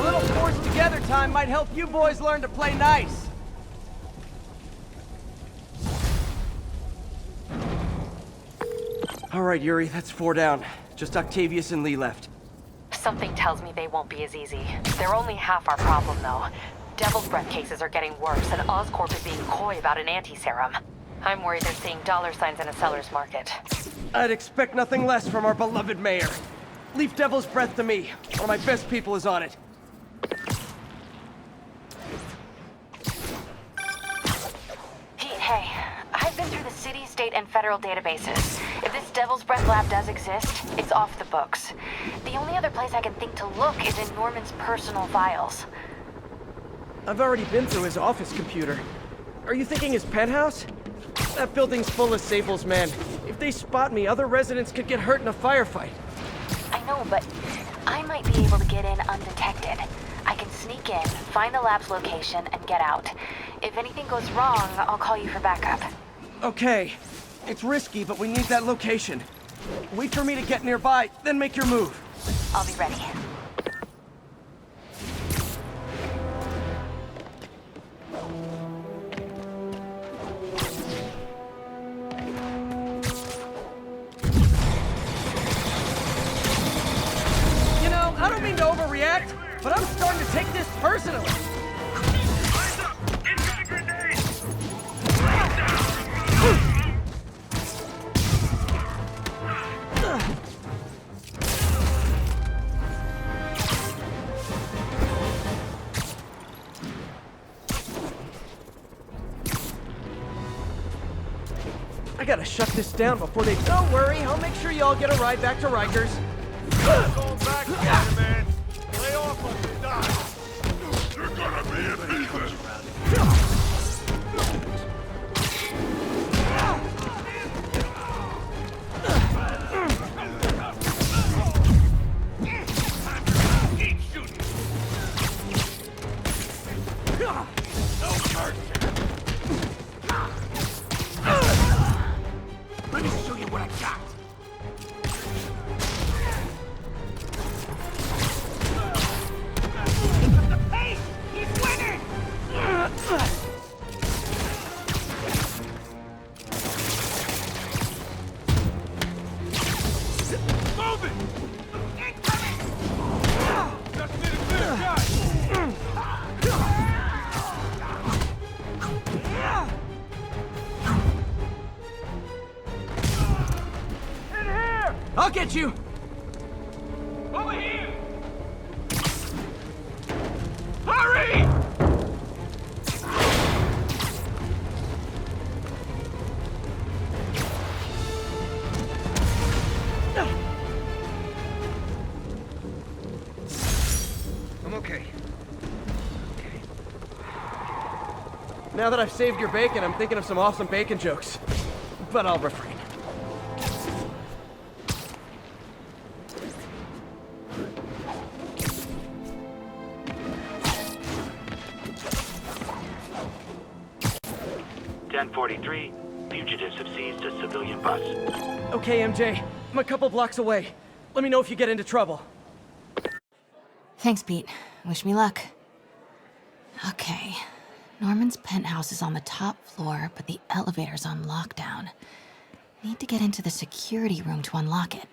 little forced together time might help you boys learn to play nice. All right, Yuri, that's 4 down. Just Octavius and Lee left. Something tells me they won't be as easy. They're only half our problem, though. Devil's Breath cases are getting worse, and Oscorp is being coy about an anti-serum. I'm worried they're seeing dollar signs in a seller's market. I'd expect nothing less from our beloved mayor. Leave Devil's Breath to me. One of my best people is on it. Pete, hey. I've been through the city, state, and federal databases. If this Devil's Breath lab does exist, it's off the books. The only other place I can think to look is in Norman's personal files. I've already been through his office computer. Are you thinking his penthouse? That building's full of Sable's men. If they spot me, other residents could get hurt in a firefight. I know know, but I might be able to get in undetected. I can sneak in, find the lab's location, and get out. If anything goes wrong, I'll call you for backup. Okay. It's risky, but we need that location. Wait for me to get nearby, then make your move. I'll be ready. You know, I don't mean to overreact, but I'm starting to take this personally. I gotta shut this down before they... Don't worry, I'll make sure y'all get a ride back to Rikers. Going back, Spider-Man. Lay off on the dime. You're gonna be an evil. Keep shooting. No mercy. Let me show you what I got. Hey, he's winning. Move it. Incoming. Just need a clear shot. I'll get you! Over here! Hurry! I'm okay. Now that I've saved your bacon, I'm thinking of some awesome bacon jokes. But I'll refrain. Fugitives have seized a civilian bus. Okay, MJ. I'm a couple blocks away. Let me know if you get into trouble. Thanks, Pete. Wish me luck. Okay. Norman's penthouse is on the top floor, but the elevator's on lockdown. Need to get into the security room to unlock it.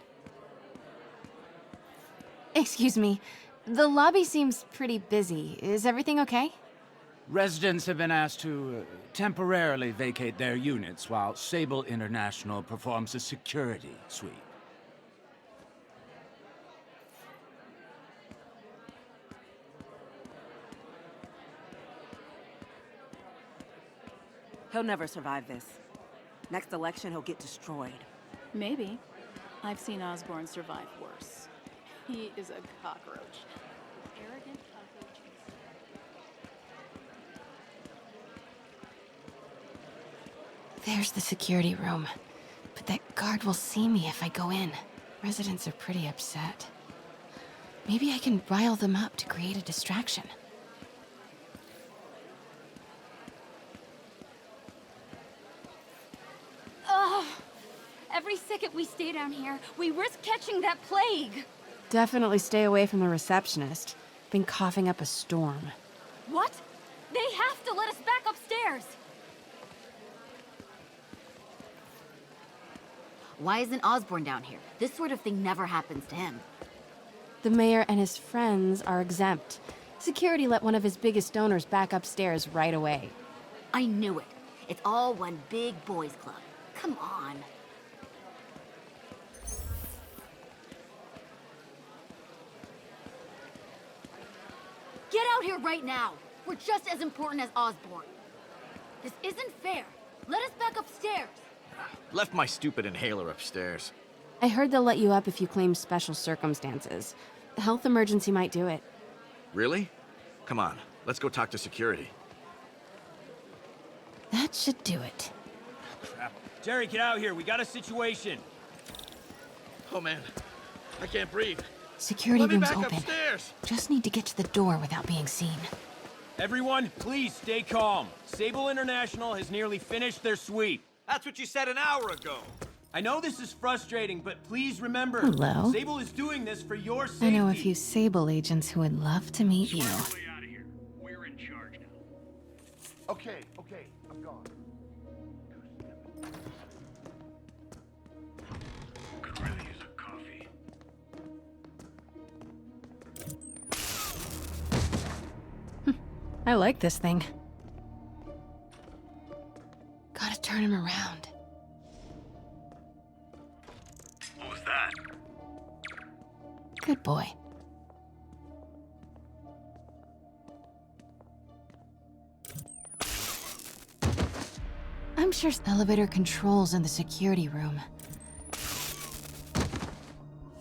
Excuse me. The lobby seems pretty busy. Is everything okay? Residents have been asked to temporarily vacate their units while Sable International performs a security sweep. He'll never survive this. Next election, he'll get destroyed. Maybe. I've seen Osborn survive worse. He is a cockroach. Arrogant cockroach. There's the security room. But that guard will see me if I go in. Residents are pretty upset. Maybe I can rile them up to create a distraction. Ugh! Every second we stay down here, we risk catching that plague! Definitely stay away from the receptionist. Been coughing up a storm. What? They have to let us back upstairs! Why isn't Osborn down here? This sort of thing never happens to him. The mayor and his friends are exempt. Security let one of his biggest donors back upstairs right away. I knew it. It's all one big boys club. Come on. Get out here right now. We're just as important as Osborn. This isn't fair. Let us back upstairs. Left my stupid inhaler upstairs. I heard they'll let you up if you claim special circumstances. A health emergency might do it. Really? Come on, let's go talk to security. That should do it. Crap. Jerry, get out here. We got a situation. Oh, man. I can't breathe. Security Let me room's back open. upstairs. Just need to get to the door without being seen. Everyone, please stay calm. Sable International has nearly finished their sweep. That's what you said an hour ago. I know this is frustrating, but please remember, Hello. Sable is doing this for your safety. I know a few Sable agents who would love to meet you. We're in charge now. Okay, I'm gone. Could really use a coffee. I like this thing. Gotta turn him around. What was that? Good boy. I'm sure elevator controls in the security room.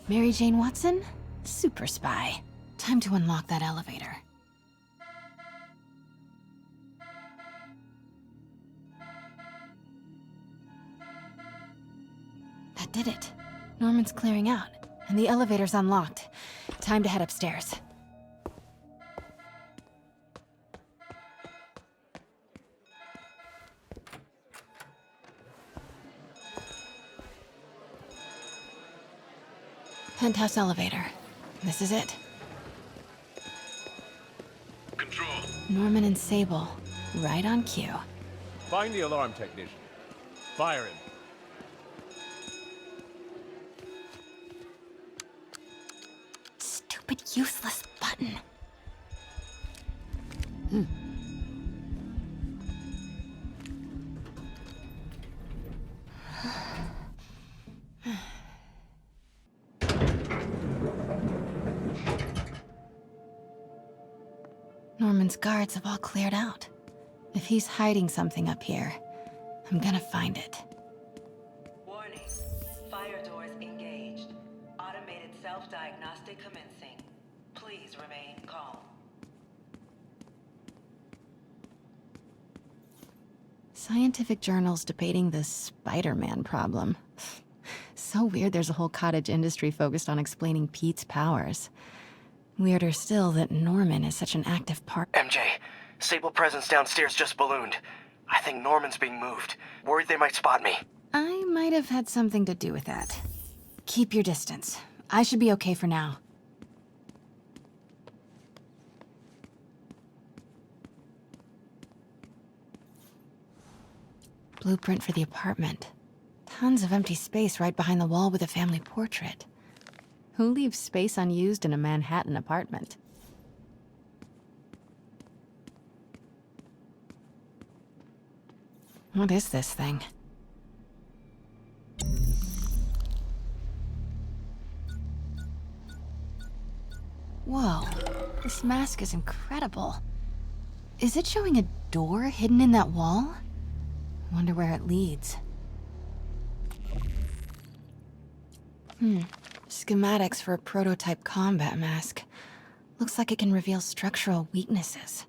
Mary Jane Watson? Super spy. Time to unlock that elevator. That did it. Norman's clearing out, and the elevator's unlocked. Time to head upstairs. Penthouse elevator. This is it. Control. Norman and Sable. Right on cue. Find the alarm technician. Fire him. Stupid, useless button. Norman's guards have all cleared out. If he's hiding something up here, I'm gonna find it. Warning. Fire doors engaged. Automated self-diagnostic commencing. Please remain calm. Scientific journals debating the Spider-Man problem. So weird there's a whole cottage industry focused on explaining Pete's powers. Weirder still that Norman is such an active part. MJ, Sable presence downstairs just ballooned. I think Norman's being moved. Worried they might spot me. I might have had something to do with that. Keep your distance. I should be okay for now. Blueprint for the apartment. Tons of empty space right behind the wall with a family portrait. Who leaves space unused in a Manhattan apartment? What is this thing? Whoa, this mask is incredible. Is it showing a door hidden in that wall? Wonder where it leads. Schematics for a prototype combat mask. Looks like it can reveal structural weaknesses.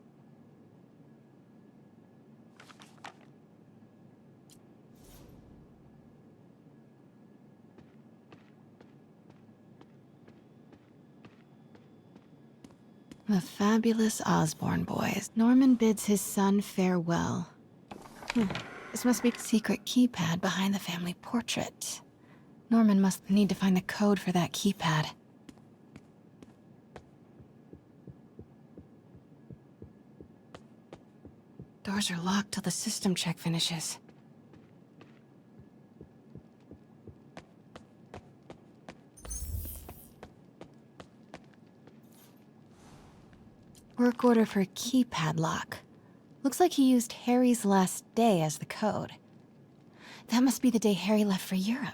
The fabulous Osborn boys. Norman bids his son farewell. This must be the secret keypad behind the family portrait. Norman must need to find the code for that keypad. Doors are locked till the system check finishes. Work order for a keypad lock. Looks like he used Harry's last day as the code. That must be the day Harry left for Europe.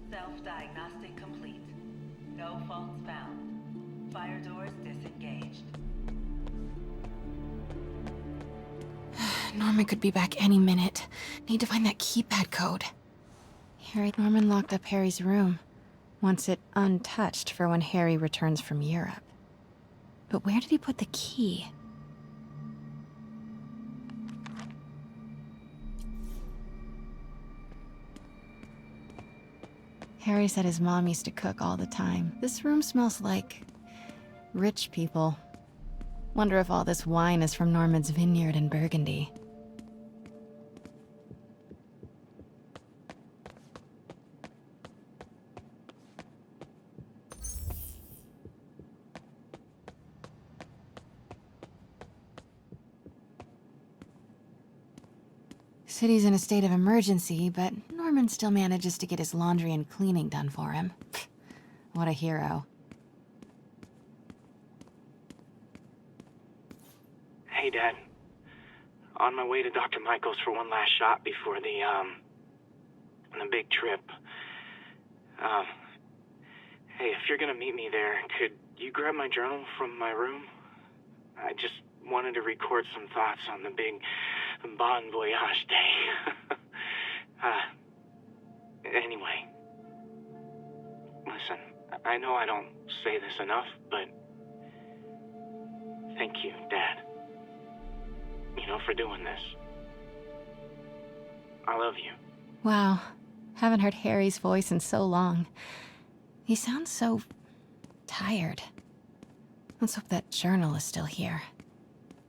Self-diagnostic complete. No faults found. Fire doors disengaged. Norman could be back any minute. Need to find that keypad code. Norman locked up Harry's room. Wants it untouched for when Harry returns from Europe. But where did he put the key? Harry said his mom used to cook all the time. This room smells like rich people. Wonder if all this wine is from Norman's vineyard in Burgundy. City's in a state of emergency, but Norman still manages to get his laundry and cleaning done for him. What a hero. Hey, Dad. On my way to Dr. Michael's for one last shot before the big trip. Hey, if you're gonna meet me there, could you grab my journal from my room? I just wanted to record some thoughts on the big Bon Voyage day. Anyway. Listen, I know I don't say this enough, but thank you, Dad. You know, for doing this. I love you. Wow. Haven't heard Harry's voice in so long. He sounds so tired. Let's hope that journal is still here.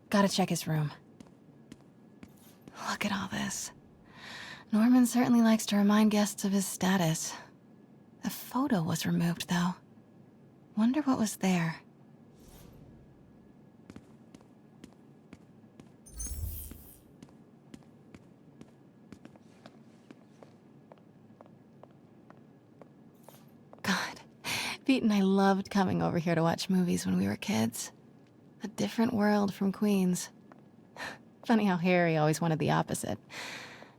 Gotta check his room. Look at all this. Norman certainly likes to remind guests of his status. A photo was removed, though. Wonder what was there. God, Pete and I loved coming over here to watch movies when we were kids. A different world from Queens. Funny how Harry always wanted the opposite.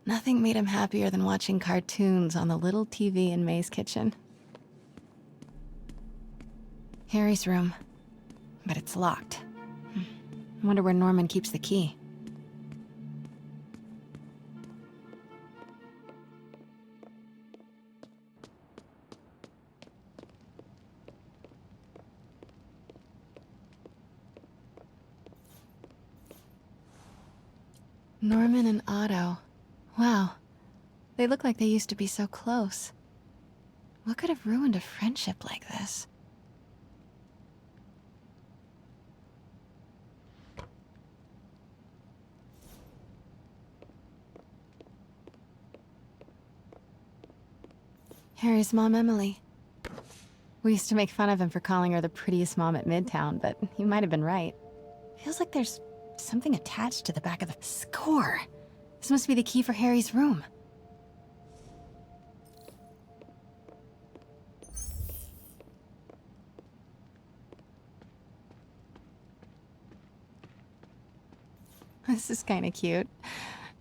Nothing made him happier than watching cartoons on the little TV in May's kitchen. Harry's room. But it's locked. I wonder where Norman keeps the key. Norman and Otto. Wow. They look like they used to be so close. What could have ruined a friendship like this? Harry's mom, Emily. We used to make fun of him for calling her the prettiest mom at Midtown, but he might have been right. Feels like there's something attached to the back of the score. This must be the key for Harry's room. This is kinda cute.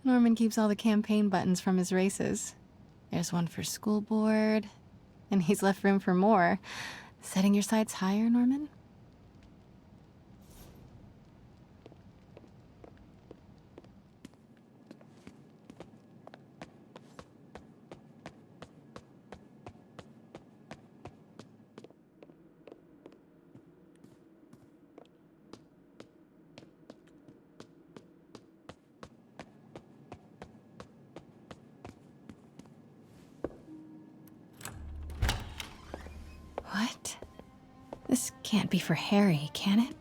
Norman keeps all the campaign buttons from his races. There's one for school board, and he's left room for more. Setting your sights higher, Norman? What? This can't be for Harry, can it?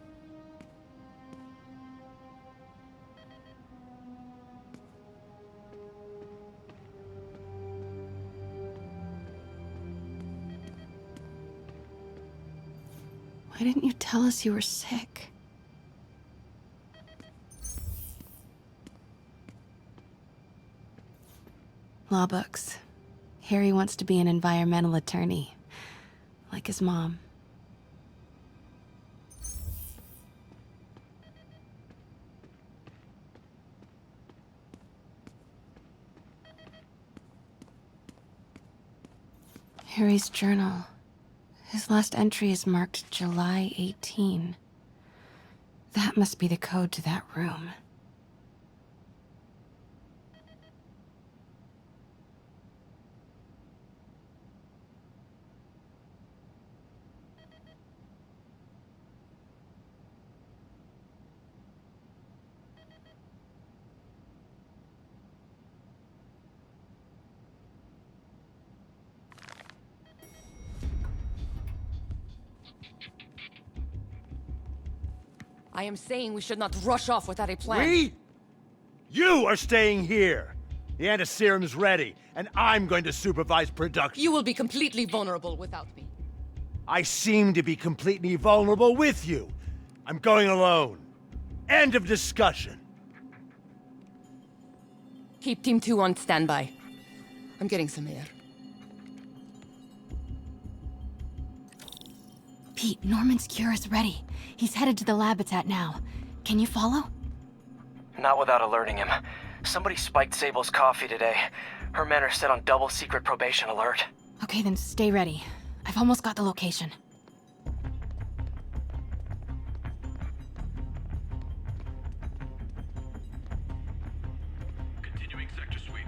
Why didn't you tell us you were sick? Law books. Harry wants to be an environmental attorney. Like his mom. Harry's journal. His last entry is marked July 18. That must be the code to that room. I am saying we should not rush off without a plan. We? You are staying here. The antiserum's ready, and I'm going to supervise production. You will be completely vulnerable without me. I seem to be completely vulnerable with you. I'm going alone. End of discussion. Keep Team 2 on standby. I'm getting some air. Pete, Norman's cure is ready. He's headed to the lab it's at now. Can you follow? Not without alerting him. Somebody spiked Sable's coffee today. Her men are set on double secret probation alert. Okay, then stay ready. I've almost got the location. Continuing sector sweep.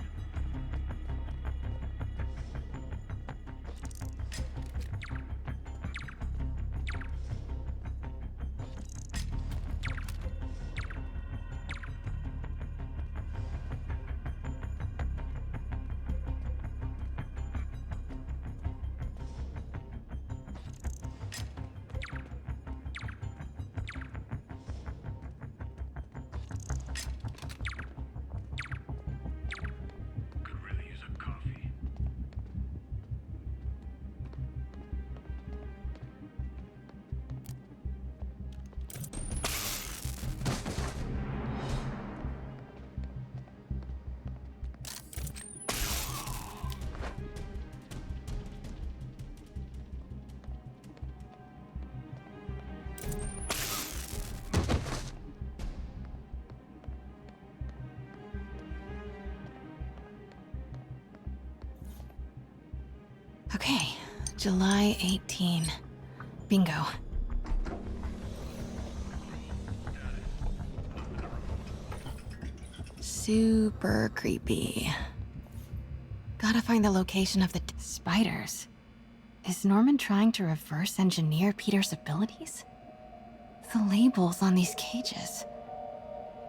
Okay, July 18. Bingo. Super creepy. Gotta find the location of the spiders. Is Norman trying to reverse engineer Peter's abilities? The labels on these cages.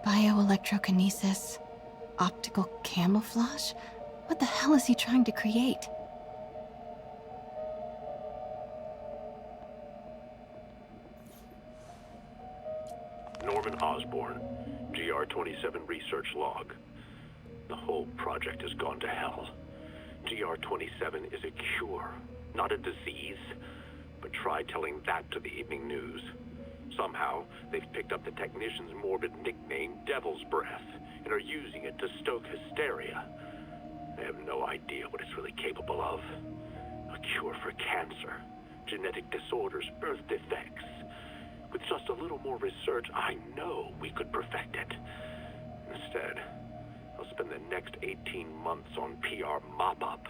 Bioelectrokinesis, optical camouflage? What the hell is he trying to create? Norman Osborn, GR-27 research log. The whole project has gone to hell. GR-27 is a cure, not a disease. But try telling that to the evening news. Somehow, they've picked up the technician's morbid nickname, Devil's Breath, and are using it to stoke hysteria. They have no idea what it's really capable of. A cure for cancer, genetic disorders, birth defects. With just a little more research, I know we could perfect it. Instead, I'll spend the next 18 months on PR mop-up.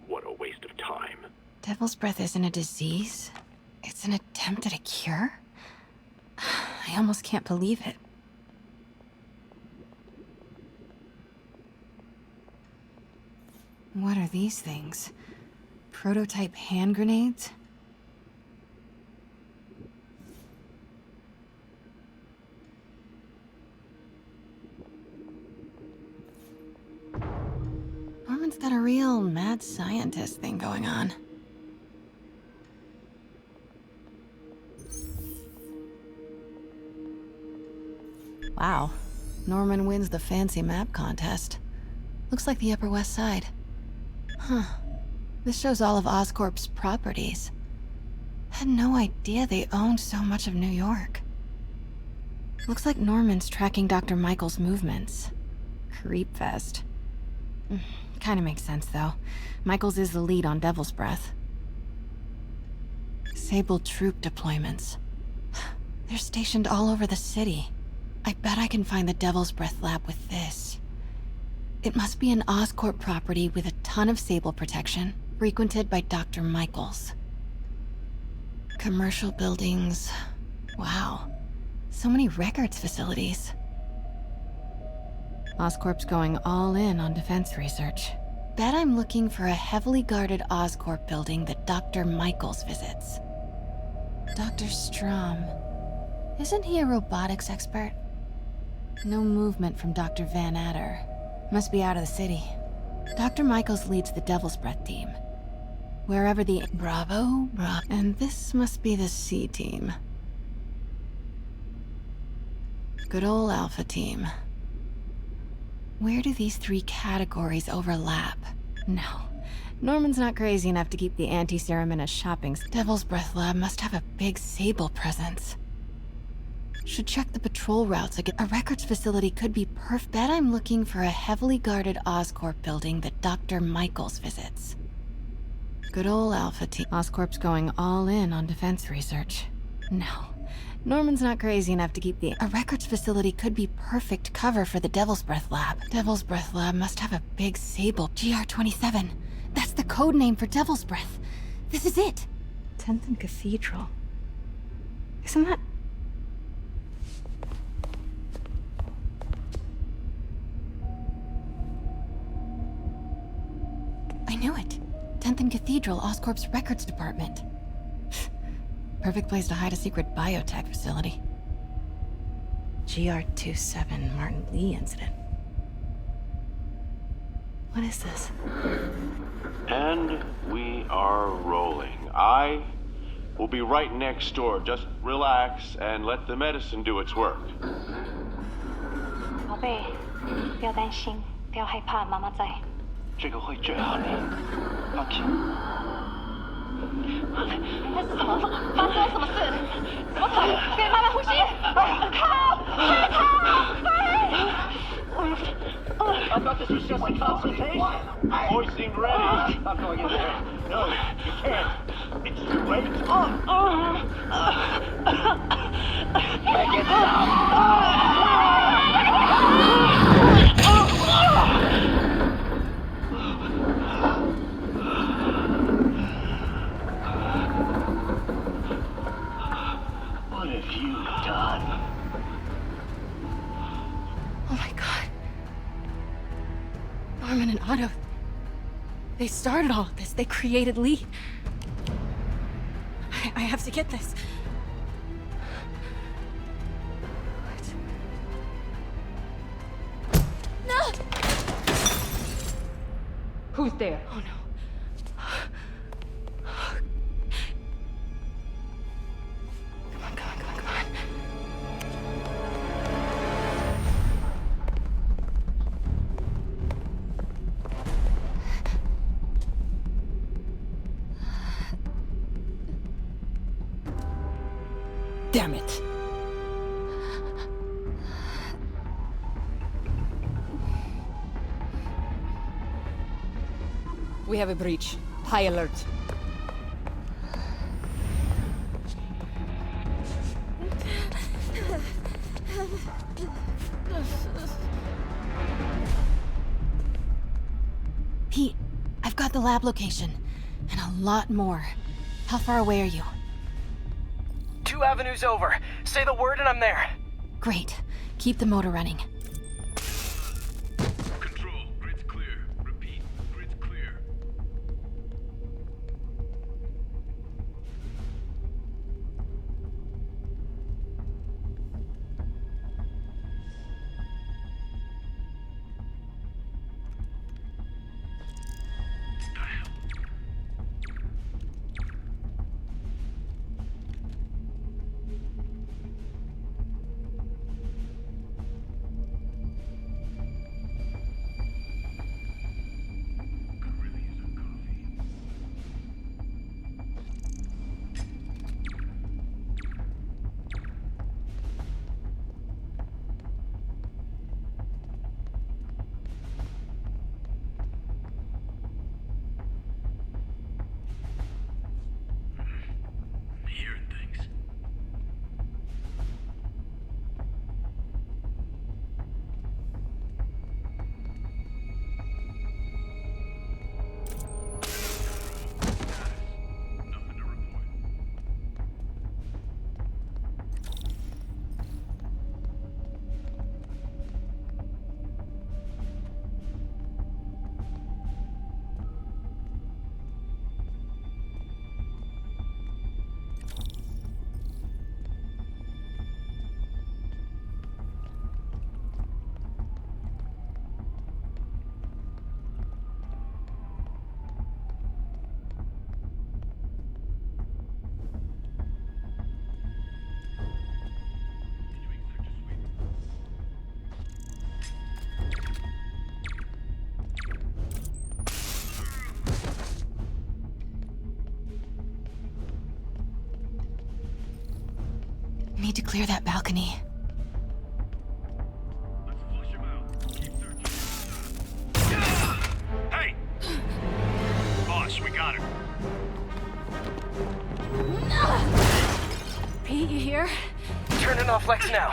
What a waste of time. Devil's Breath isn't a disease. It's an attempt at a cure? I almost can't believe it. What are these things? Prototype hand grenades? Norman's got a real mad scientist thing going on. Wow. Norman wins the fancy map contest. Looks like the Upper West Side. Huh. This shows all of Oscorp's properties. Had no idea they owned so much of New York. Looks like Norman's tracking Dr. Michael's movements. Creepfest. Kinda makes sense, though. Michaels is the lead on Devil's Breath. Sable troop deployments. They're stationed all over the city. I bet I can find the Devil's Breath lab with this. It must be an Oscorp property with a ton of Sable protection, frequented by Dr. Michaels. Commercial buildings. Wow. So many records facilities. Oscorp's going all in on defense research. Bet I'm looking for a heavily guarded Oscorp building that Dr. Michaels visits. Dr. Strom. Isn't he a robotics expert? No movement from Dr. Van Adder. Must be out of the city. Dr. Michaels leads the Devil's Breath team. Wherever the Bravo, and this must be the C team. Good old Alpha Team. Where do these three categories overlap? No. Norman's not crazy enough to keep the anti-serum in a shopping... Devil's Breath Lab must have a big Sable presence. Should check the patrol routes again. A records facility could be perfect. Bet I'm looking for a heavily guarded Oscorp building that Dr. Michaels visits. Good old Alpha Team. Oscorp's going all in on defense research. No. Norman's not crazy enough to keep the... A records facility could be perfect cover for the Devil's Breath Lab. Devil's Breath Lab must have a big Sable. GR-27. That's the code name for Devil's Breath. This is it. 10th and Cathedral. Isn't that... I knew it. 10th and Cathedral, Oscorp's records department. Perfect place to hide a secret biotech facility. GR-27 Martin Lee incident. What is this? And we are rolling. I will be right next door. Just relax and let the medicine do its work. 宝贝，不要担心，不要害怕，妈妈在。这个会治好你，放心。那是什么？发生了什么事？怎么可能？给妈妈呼吸！靠！I thought this was just a consultation. Boys seemed ready. I'm going in there. No, you can't. It's too late. Make it stop. What have you done? Oh my god. Norman and Otto. They started all of this. They created Lee. I have to get this. What? No! Who's there? Oh no. Damn it. We have a breach. High alert. Pete, I've got the lab location. And a lot more. How far away are you? 2 avenues over. Say the word and I'm there. Great. Keep the motor running. Control, grid's clear. Repeat, grid's clear. need to clear that balcony. Hey! Boss, we got her. Pete, you here? Turning off Lex now.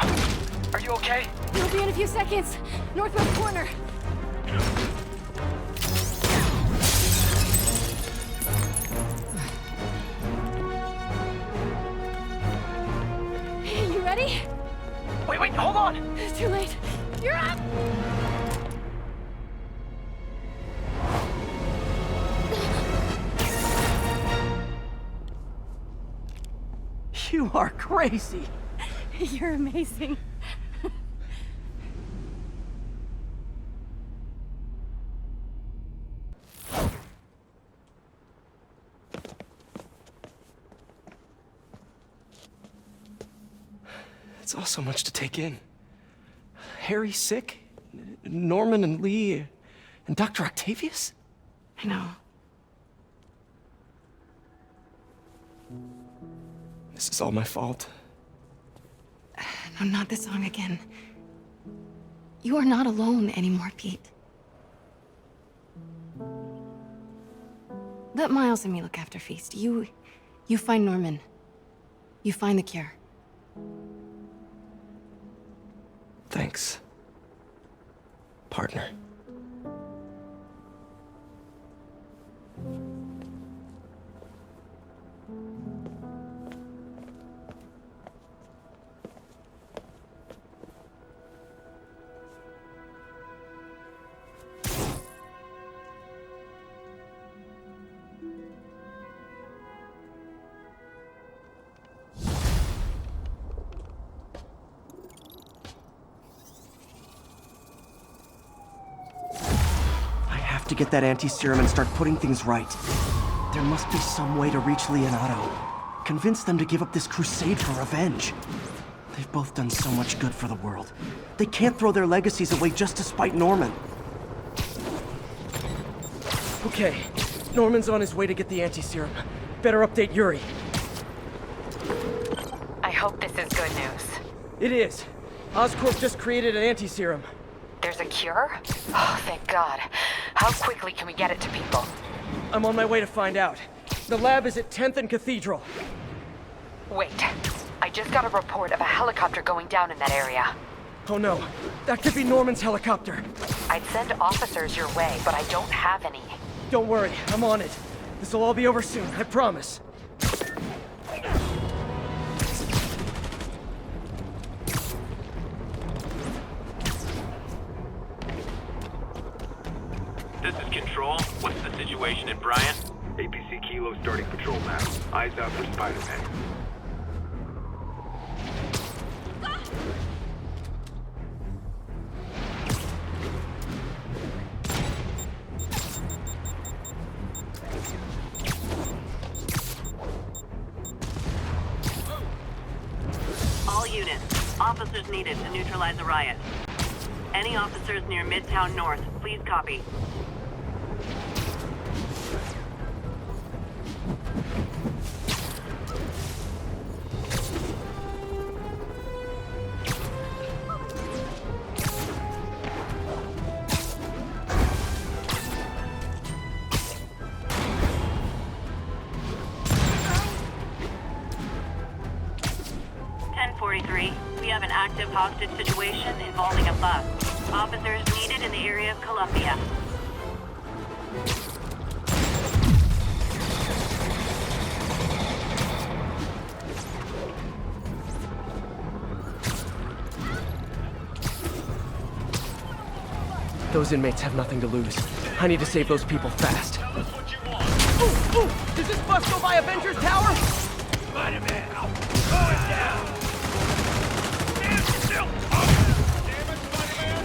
Are you okay? We'll be in a few seconds. Northwest corner. You ready? Wait, hold on! It's too late. You're up! You are crazy! You're amazing. It's all so much to take in. Harry's sick? Norman and Lee? And Dr. Octavius? I know. This is all my fault. No, not this song again. You are not alone anymore, Pete. Let Miles and me look after Feast. You find Norman. You find the cure. Thanks, partner. To get that anti-serum and start putting things right. There must be some way to reach Lee and Otto. Convince them to give up this crusade for revenge. They've both done so much good for the world. They can't throw their legacies away just to spite Norman. Okay, Norman's on his way to get the anti-serum. Better update Yuri. I hope this is good news. It is. Oscorp just created an anti-serum. There's a cure? Oh, thank God. How quickly can we get it to people? I'm on my way to find out. The lab is at 10th and Cathedral. Wait. I just got a report of a helicopter going down in that area. Oh no. That could be Norman's helicopter. I'd send officers your way, but I don't have any. Don't worry. I'm on it. This'll all be over soon. I promise. This is Control. What's the situation in Bryant? APC Kilo starting patrol now. Eyes out for Spider-Man. All units, officers needed to neutralize the riot. Any officers near Midtown North, please copy. We have an active hostage situation involving a bus. Officers needed in the area of Columbia. Those inmates have nothing to lose. I need to save those people fast. Ooh! Does this bus go by Avengers Tower? Spider-Man! Going down! Stand still! Damn it, Spider-Man!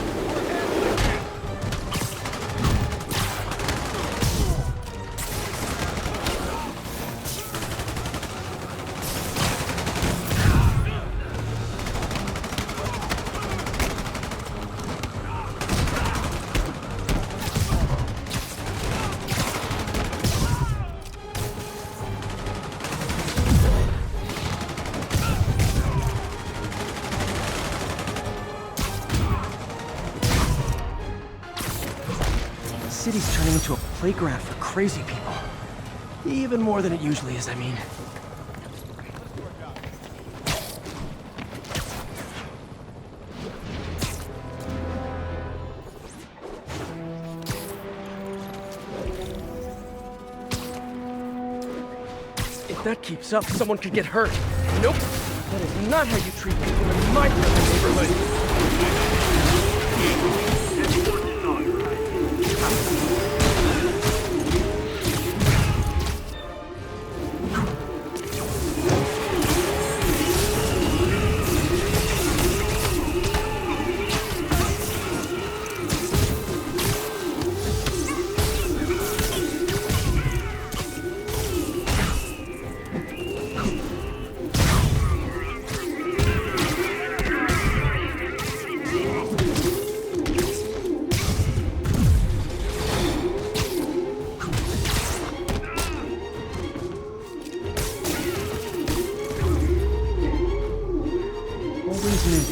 turning into a playground for crazy people. Even more than it usually is, I mean. If that keeps up, someone could get hurt. Nope. That is not how you treat people in my neighborhood.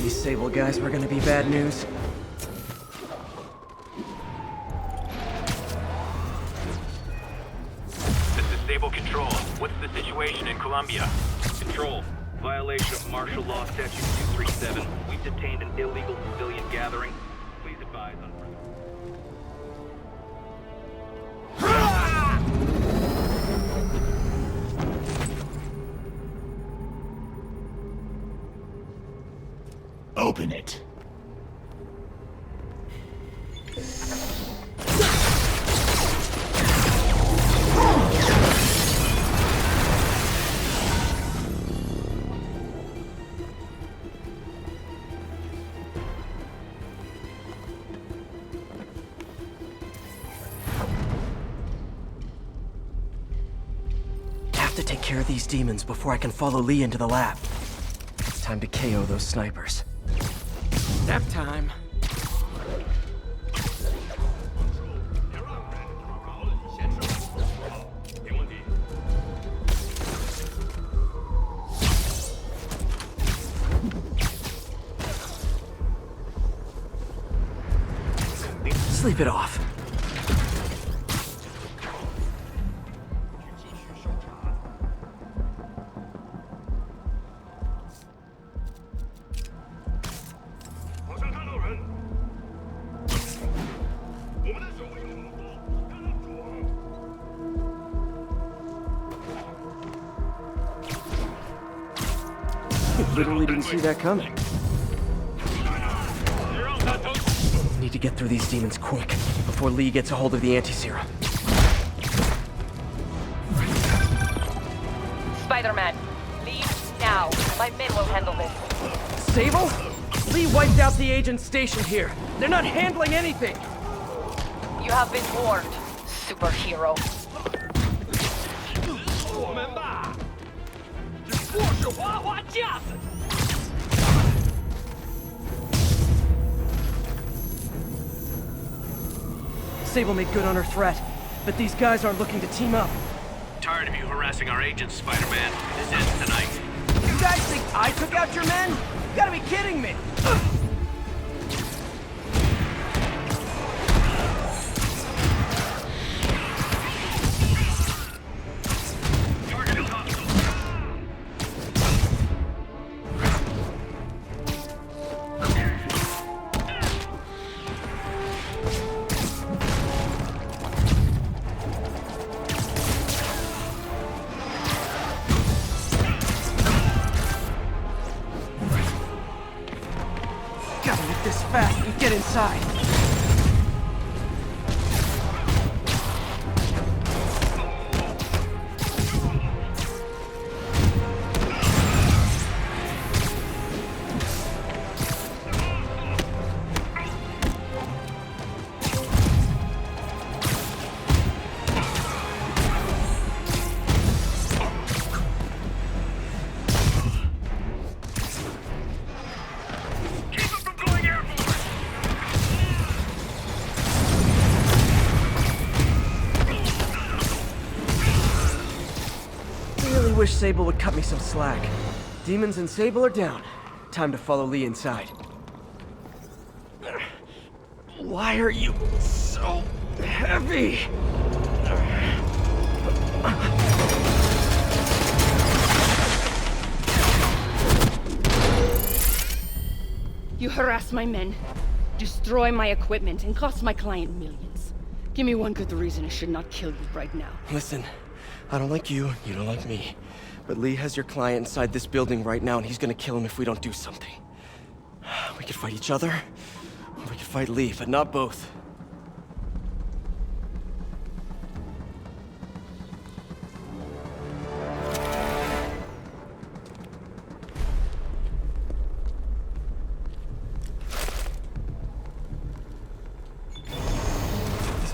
Sable guys were gonna be bad news. This is Sable Control. What's the situation in Colombia? Control. Violation of Martial Law Statute 237. We've detained an illegal civilian gathering. Please advise on further. Open it. Have to take care of these demons before I can follow Lee into the lab. It's time to KO those snipers. Nap time. Sleep it off. Literally didn't see that coming. Need to get through these demons quick, before Lee gets a hold of the anti-serum. Spider-Man, leave now. My men will handle this. Sable? Lee wiped out the agent stationed here. They're not handling anything. You have been warned, superhero. Sable made good on her threat, but these guys aren't looking to team up. Tired of you harassing our agents, Spider-Man. This ends tonight. You guys think I took out your men? You gotta be kidding me! This fast and get inside. Wish Sable would cut me some slack. Demons and Sable are down. Time to follow Lee inside. Why are you so heavy. You harass my men, destroy my equipment, and cost my client millions. Give me one good reason I should not kill you right now. Listen, I don't like you, you don't like me. But Lee has your client inside this building right now, and he's gonna kill him if we don't do something. We could fight each other, or we could fight Lee, but not both.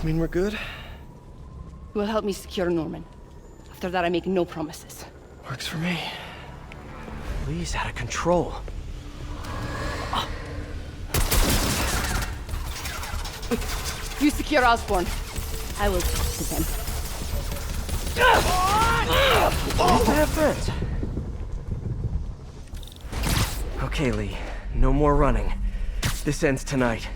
Mean we're good? You will help me secure Norman. After that, I make no promises. Works for me. Lee's out of control. You secure Osborn. I will talk to them. Have friends. Okay, Lee. No more running. This ends tonight.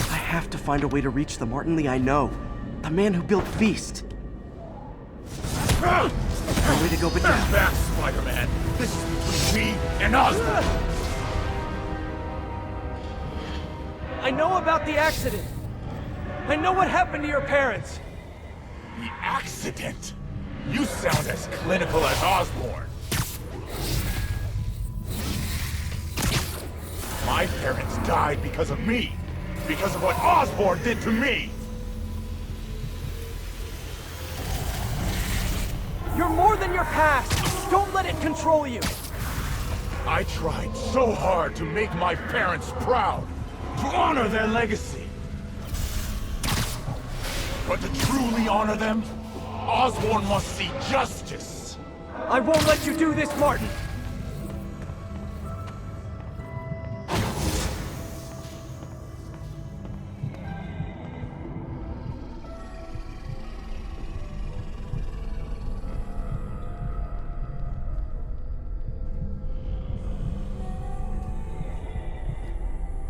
I have to find a way to reach the Martin Lee I know. The man who built Feast. No way to go but down. Back, Spider-Man. This is between me and Osborn. I know about the accident. I know what happened to your parents. The accident? You sound as clinical as Osborn. My parents died because of me. Because of what Osborn did to me! You're more than your past! Don't let it control you! I tried so hard to make my parents proud, to honor their legacy. But to truly honor them, Osborn must see justice. I won't let you do this, Martin!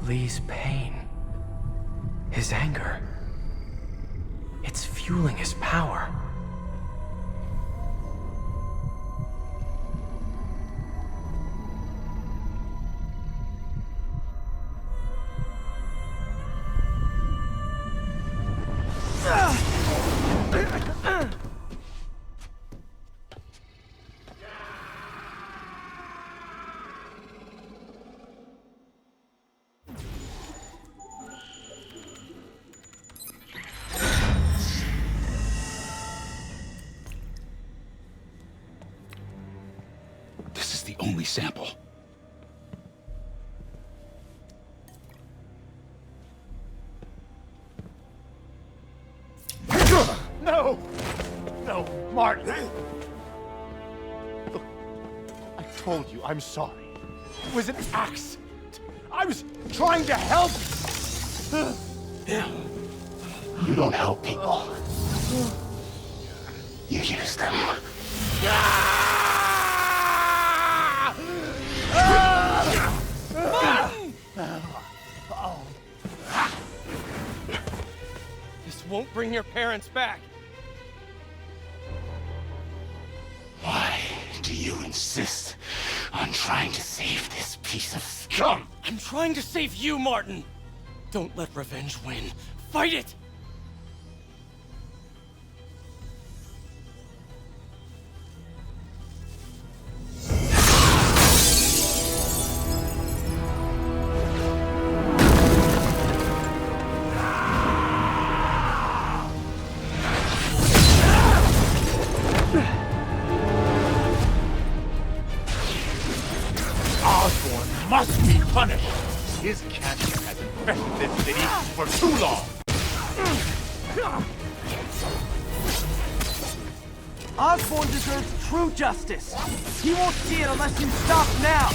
Lee's pain, his anger, it's fueling his power. Only sample. No! No, Martin! Look, I told you I'm sorry. It was an accident. I was trying to help you. You don't help people. You use them. This won't bring your parents back. Why do you insist on trying to save this piece of scum? I'm trying to save you, Martin. Don't let revenge win. Fight it! Osborn must be punished. His cancer has infested this city for too long. Osborn deserves true justice. He won't see it unless you stop now.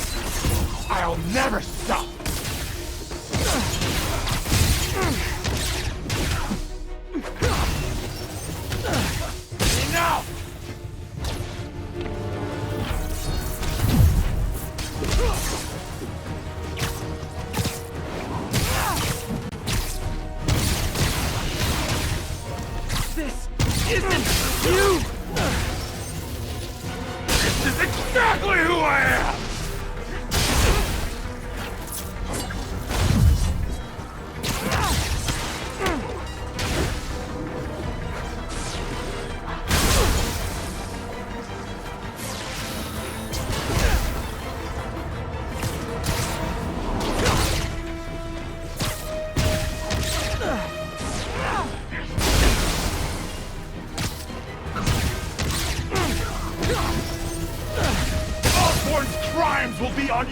I'll never stop. Enough!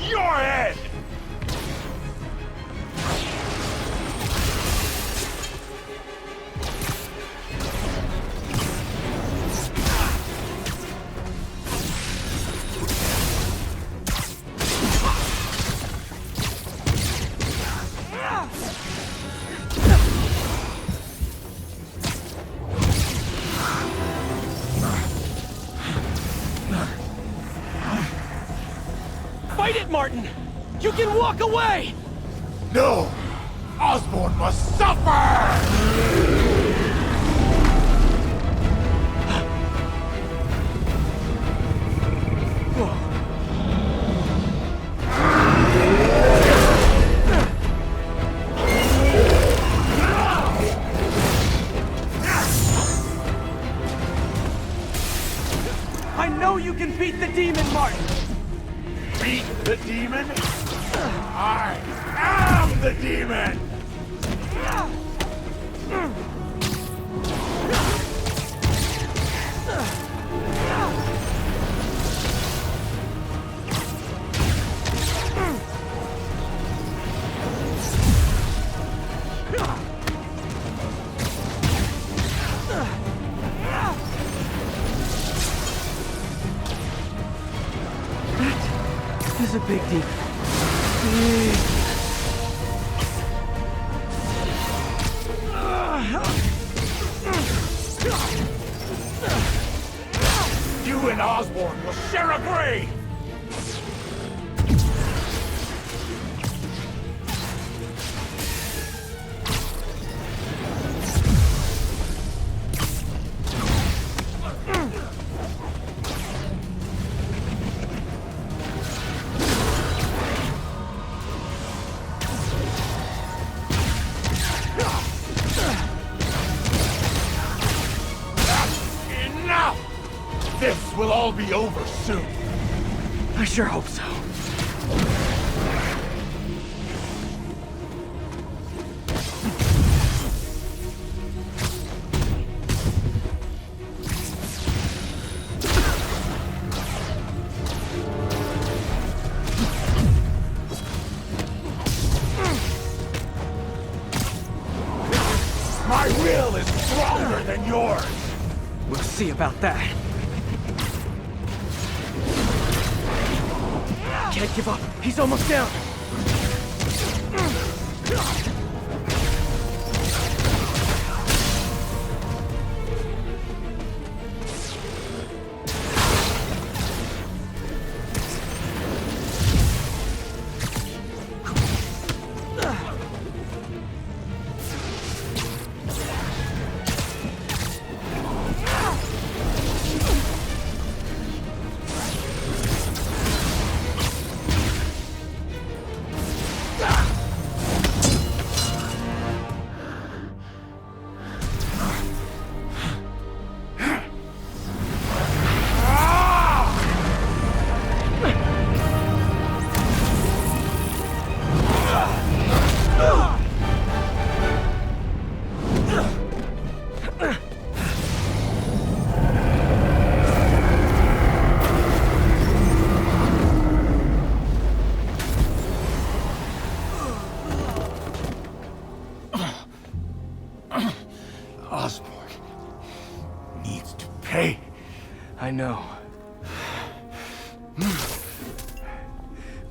your head! Fight it, Martin! You can walk away! No! Osborn must suffer! I know you can beat the demon, Martin! Beat the demon? I am the demon! That is a big deal. You and Osborn will share a grave! Enough! This will all be over soon. I sure hope so. My will is stronger than yours! We'll see about that. Can't give up. He's almost down. Osborn needs to pay. I know.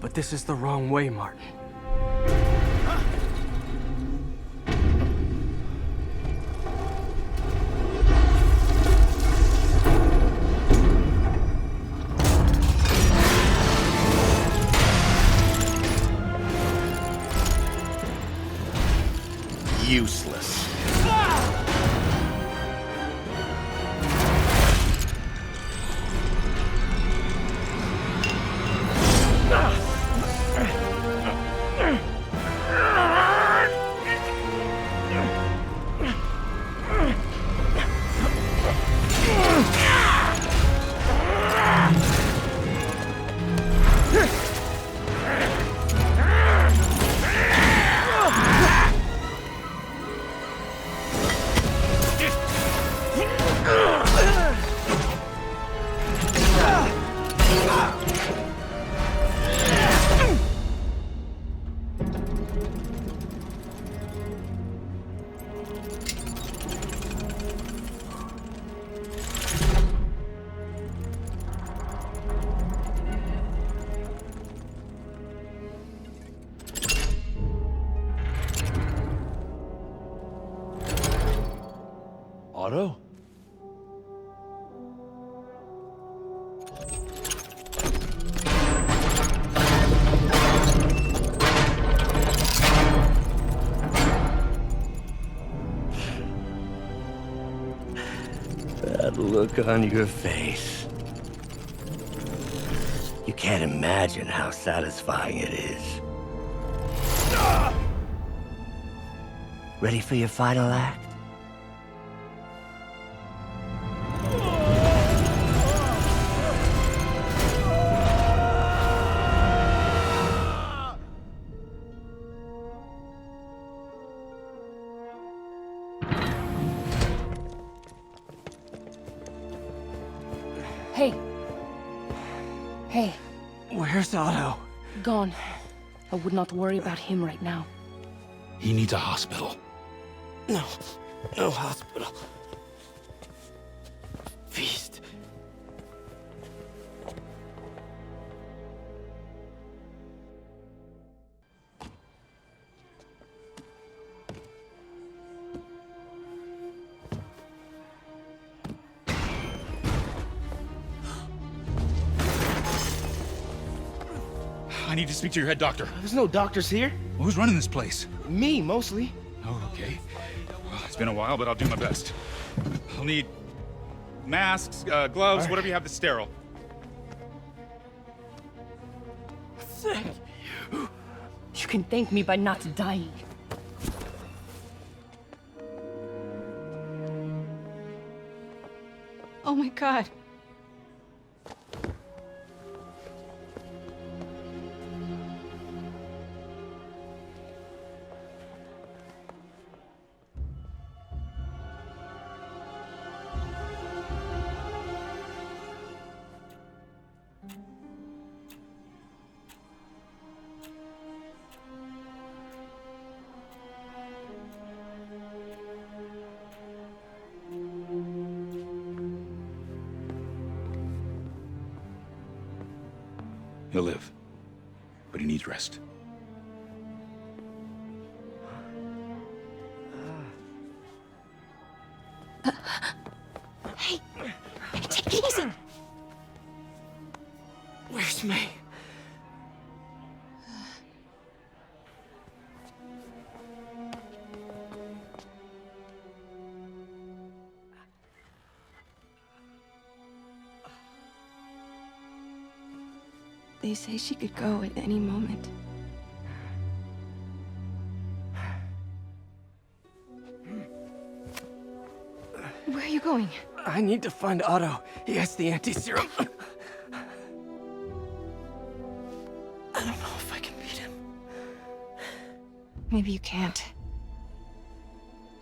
But this is the wrong way, Martin. Useless. Otto? That look on your face. You can't imagine how satisfying it is. Ready for your final act? Hey. Hey. Where's Otto? Gone. I would not worry about him right now. He needs a hospital. No. No hospital. Feast. I need to speak to your head doctor. There's no doctors here. Well, who's running this place? Me, mostly. Oh, okay. Well, it's been a while, but I'll do my best. I'll need masks, gloves, whatever you have that's sterile. Thank you. You can thank me by not dying. Oh my god. He'll live, but he needs rest. Hey, take it easy. Where's May? They say she could go at any moment. Where are you going? I need to find Otto. He has the anti-serum. I don't know if I can beat him. Maybe you can't.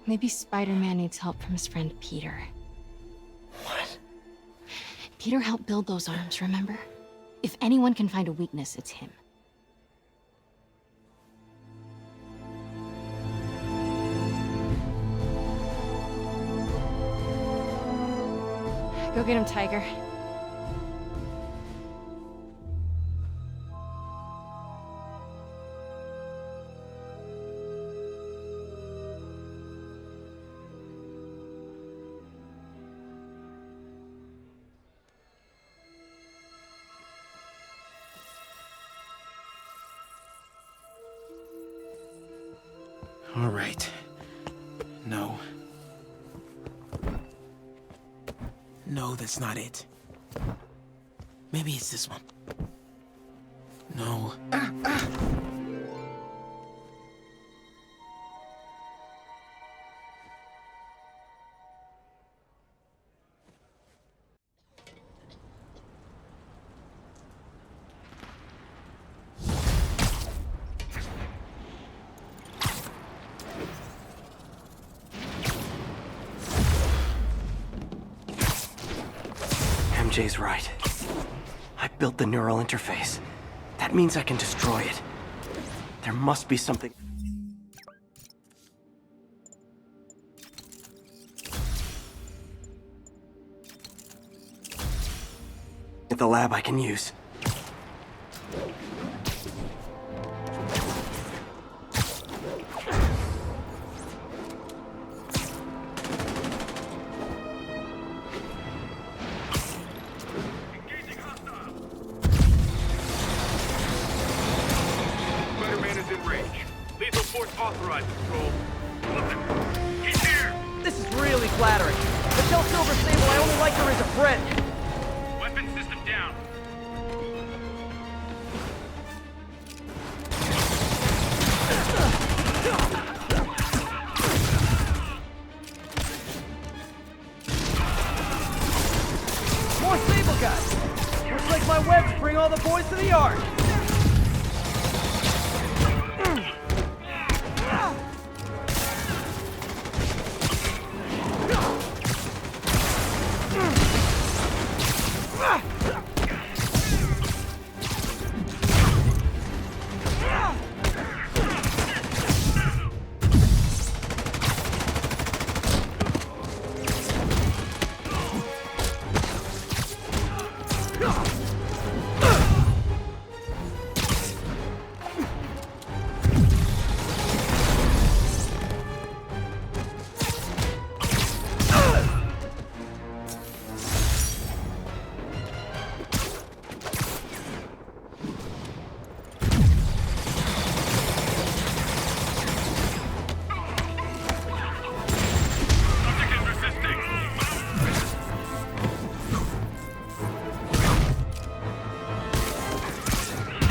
Maybe Spider-Man needs help from his friend Peter. What? Peter helped build those arms, remember? If anyone can find a weakness, it's him. Go get him, Tiger. All right. No. No, that's not it. Maybe it's this one. No. MJ's right. I built the neural interface. That means I can destroy it. There must be something... at the lab I can use. range. Lethal force authorized, Control. Listen, he's here! This is really flattering. But tell Silver Sable I only like her as a friend. Weapon system down. More Sable guys! Looks like my webs bring all the boys to the yard!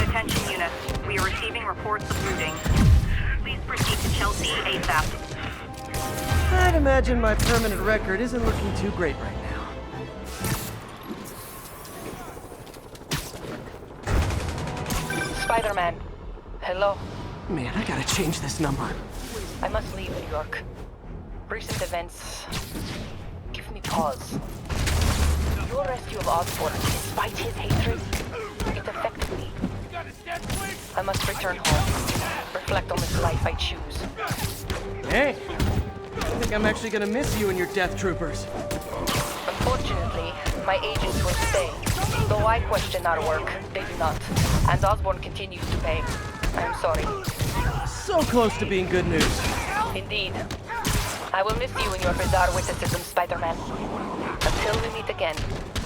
Attention units, we are receiving reports of looting. Please proceed to Chelsea ASAP. I'd imagine my permanent record isn't looking too great right now. Spider-Man. Hello. Man, I gotta change this number. I must leave New York. Recent events give me pause. Your rescue of Osborn, despite his hatred, it affected me. I must return home, reflect on this life I choose. Hey, I think I'm actually gonna miss you and your death troopers. Unfortunately, my agents will stay. Though I question our work, they do not. And Osborn continues to pay. I am sorry. So close to being good news. Indeed. I will miss you and your bizarre witticism, Spider-Man. Until we meet again.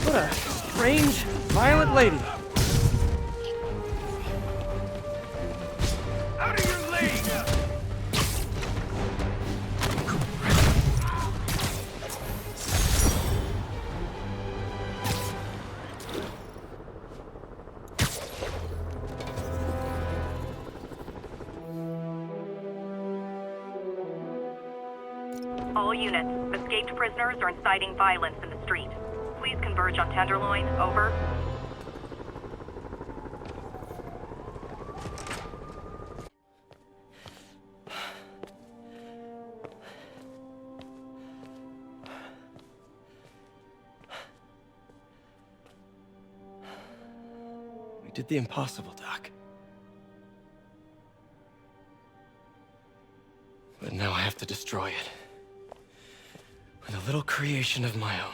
What a strange, violent lady. Out of your lane! All units, escaped prisoners are inciting violence in the street. Please converge on Tenderloin. Over. We did the impossible, Doc. But now I have to destroy it. With a little creation of my own.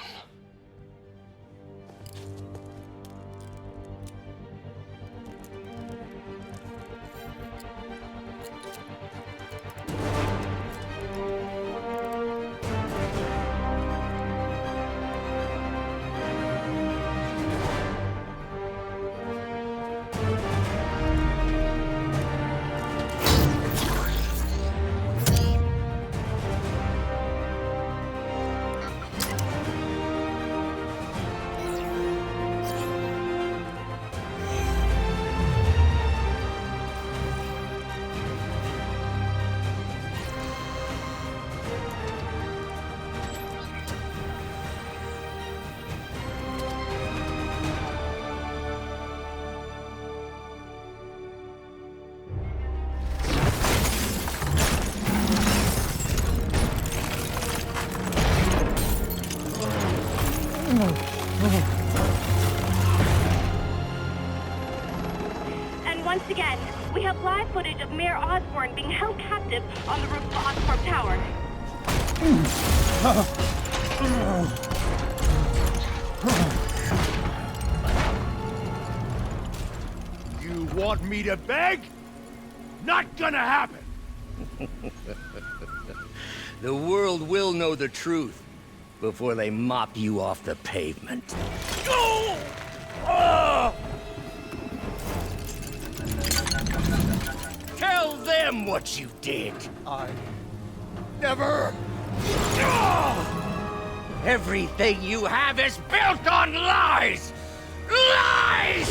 And once again, we have live footage of Mayor Osborn being held captive on the roof of Oscorp Tower. You want me to beg? Not gonna happen! The world will know the truth before they mop you off the pavement. Go! Ah! Tell them! them what you did. I never... Everything you have is built on lies! Lies!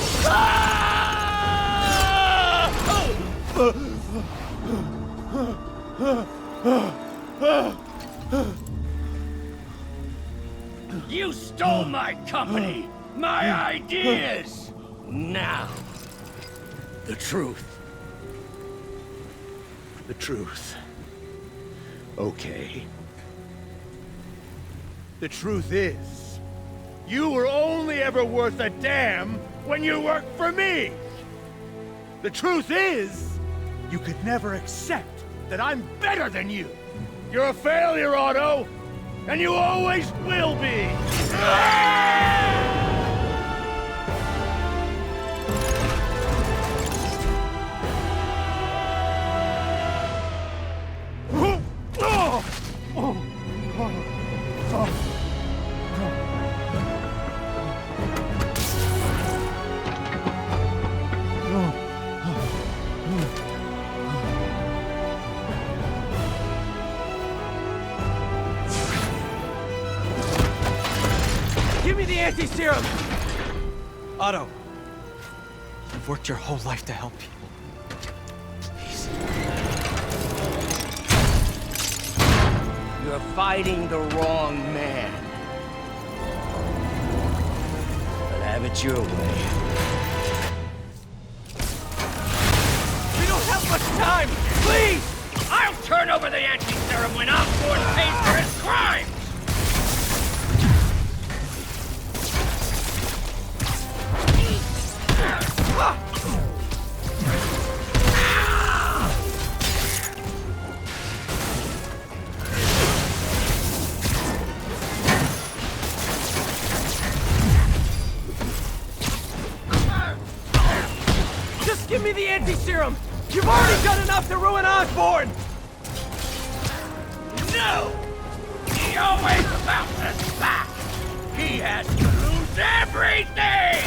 You stole my company, my ideas! Now, the truth. The truth. Okay. The truth is, you were only ever worth a damn when you worked for me! The truth is, you could never accept that I'm better than you! You're a failure, Otto! And you always will be! Give me the anti-serum! Otto, you've worked your whole life to help people. Please. You're fighting the wrong man. But have it your way. We don't have much time! Please! I'll turn over the anti-serum when Osborn pays for his crimes! Just give me the anti-serum! You've already done enough to ruin Osborn! No! He always bounces back! He has to lose everything!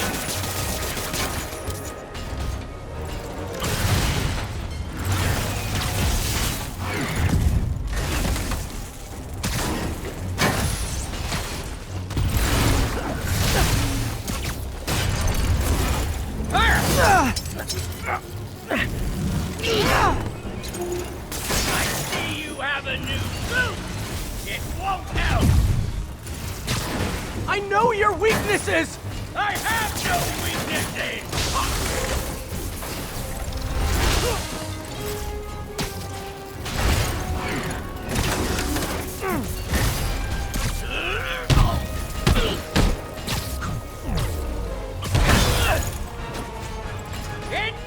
I see you have a new suit! It won't help! I know your weaknesses! I have no weaknesses!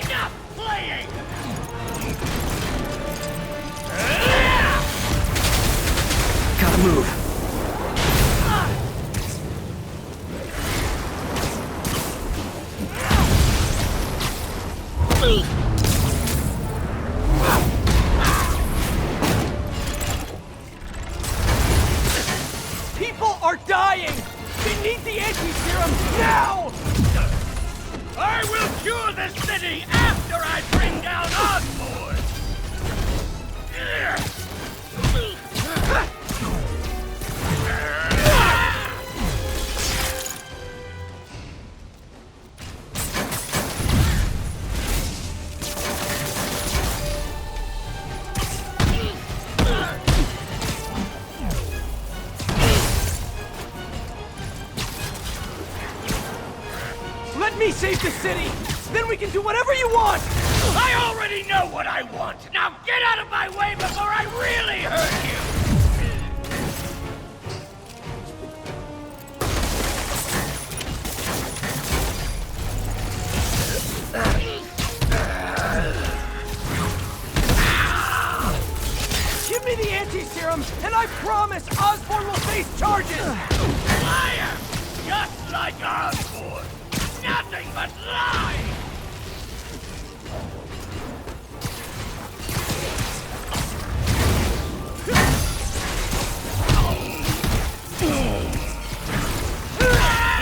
Enough playing! Gotta move. People are dying! We need the anti-serum now! I will cure the city after I bring down Osborn! Let me save the city! Then we can do whatever you want! I already know what I want! Now get out of my way before I really hurt you! Give me the anti-serum, and I promise Osborn will face charges! Liar! Just like Osborn! Nothing but lies!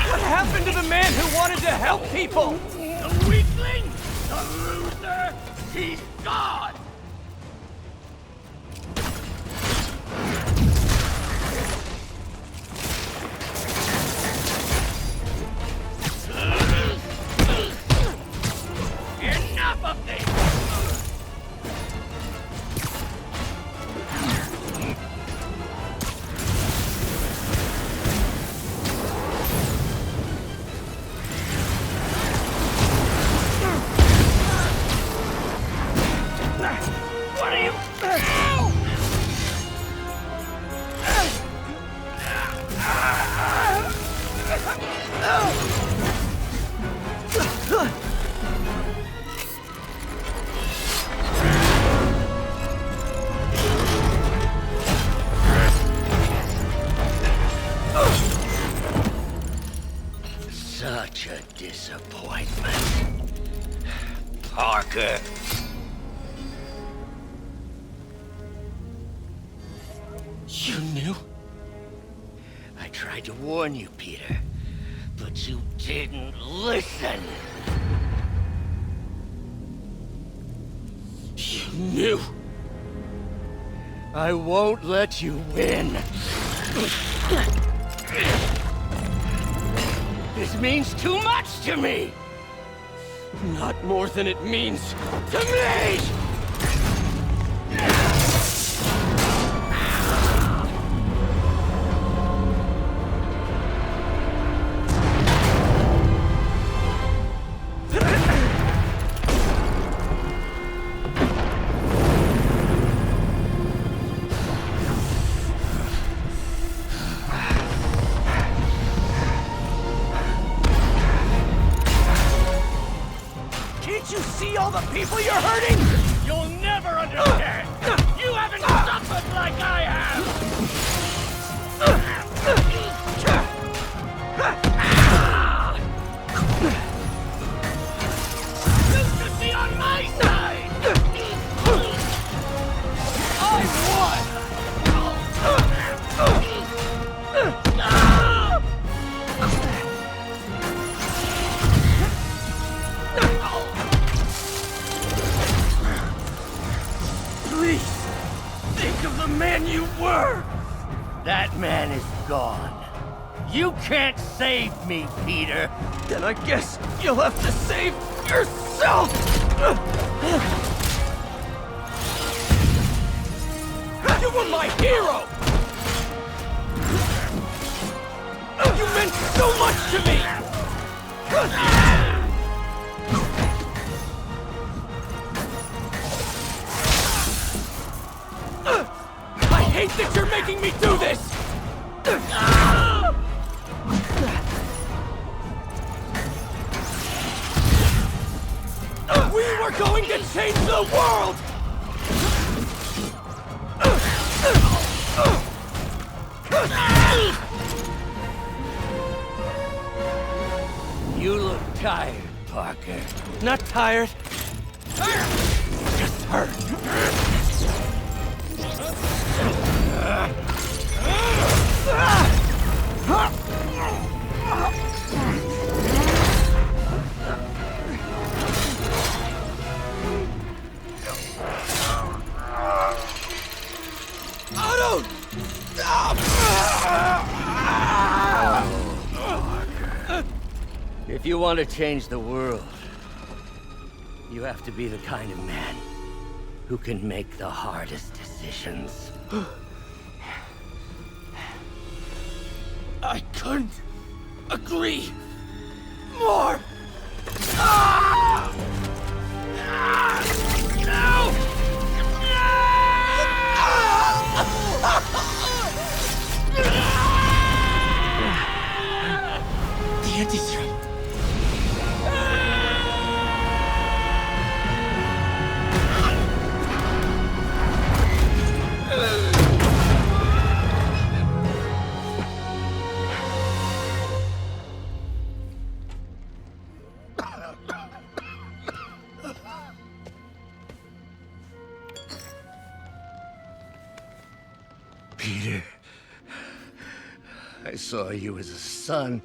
What happened to the man who wanted to help people? The weakling? The loser? He's gone! Such a disappointment. Parker. You knew? I tried to warn you, Peter, but you didn't listen. You knew. I won't let you win. This means too much to me! Not more than it means to me! Can't you see all the people you're hurting? You'll never understand! You haven't suffered like I have! You should be on my side! I won! Please, think of the man you were! That man is gone. You can't save me, Peter. Then I guess you'll have to save yourself! You were my hero! You meant so much to me! I hate that you're making me do this! We were going to change the world! You look tired, Parker. Not tired. Just hurt. Otto! Stop! If you want to change the world, you have to be the kind of man who can make the hardest decisions. I couldn't agree more! The anti-serum. Peter, I saw you as a son.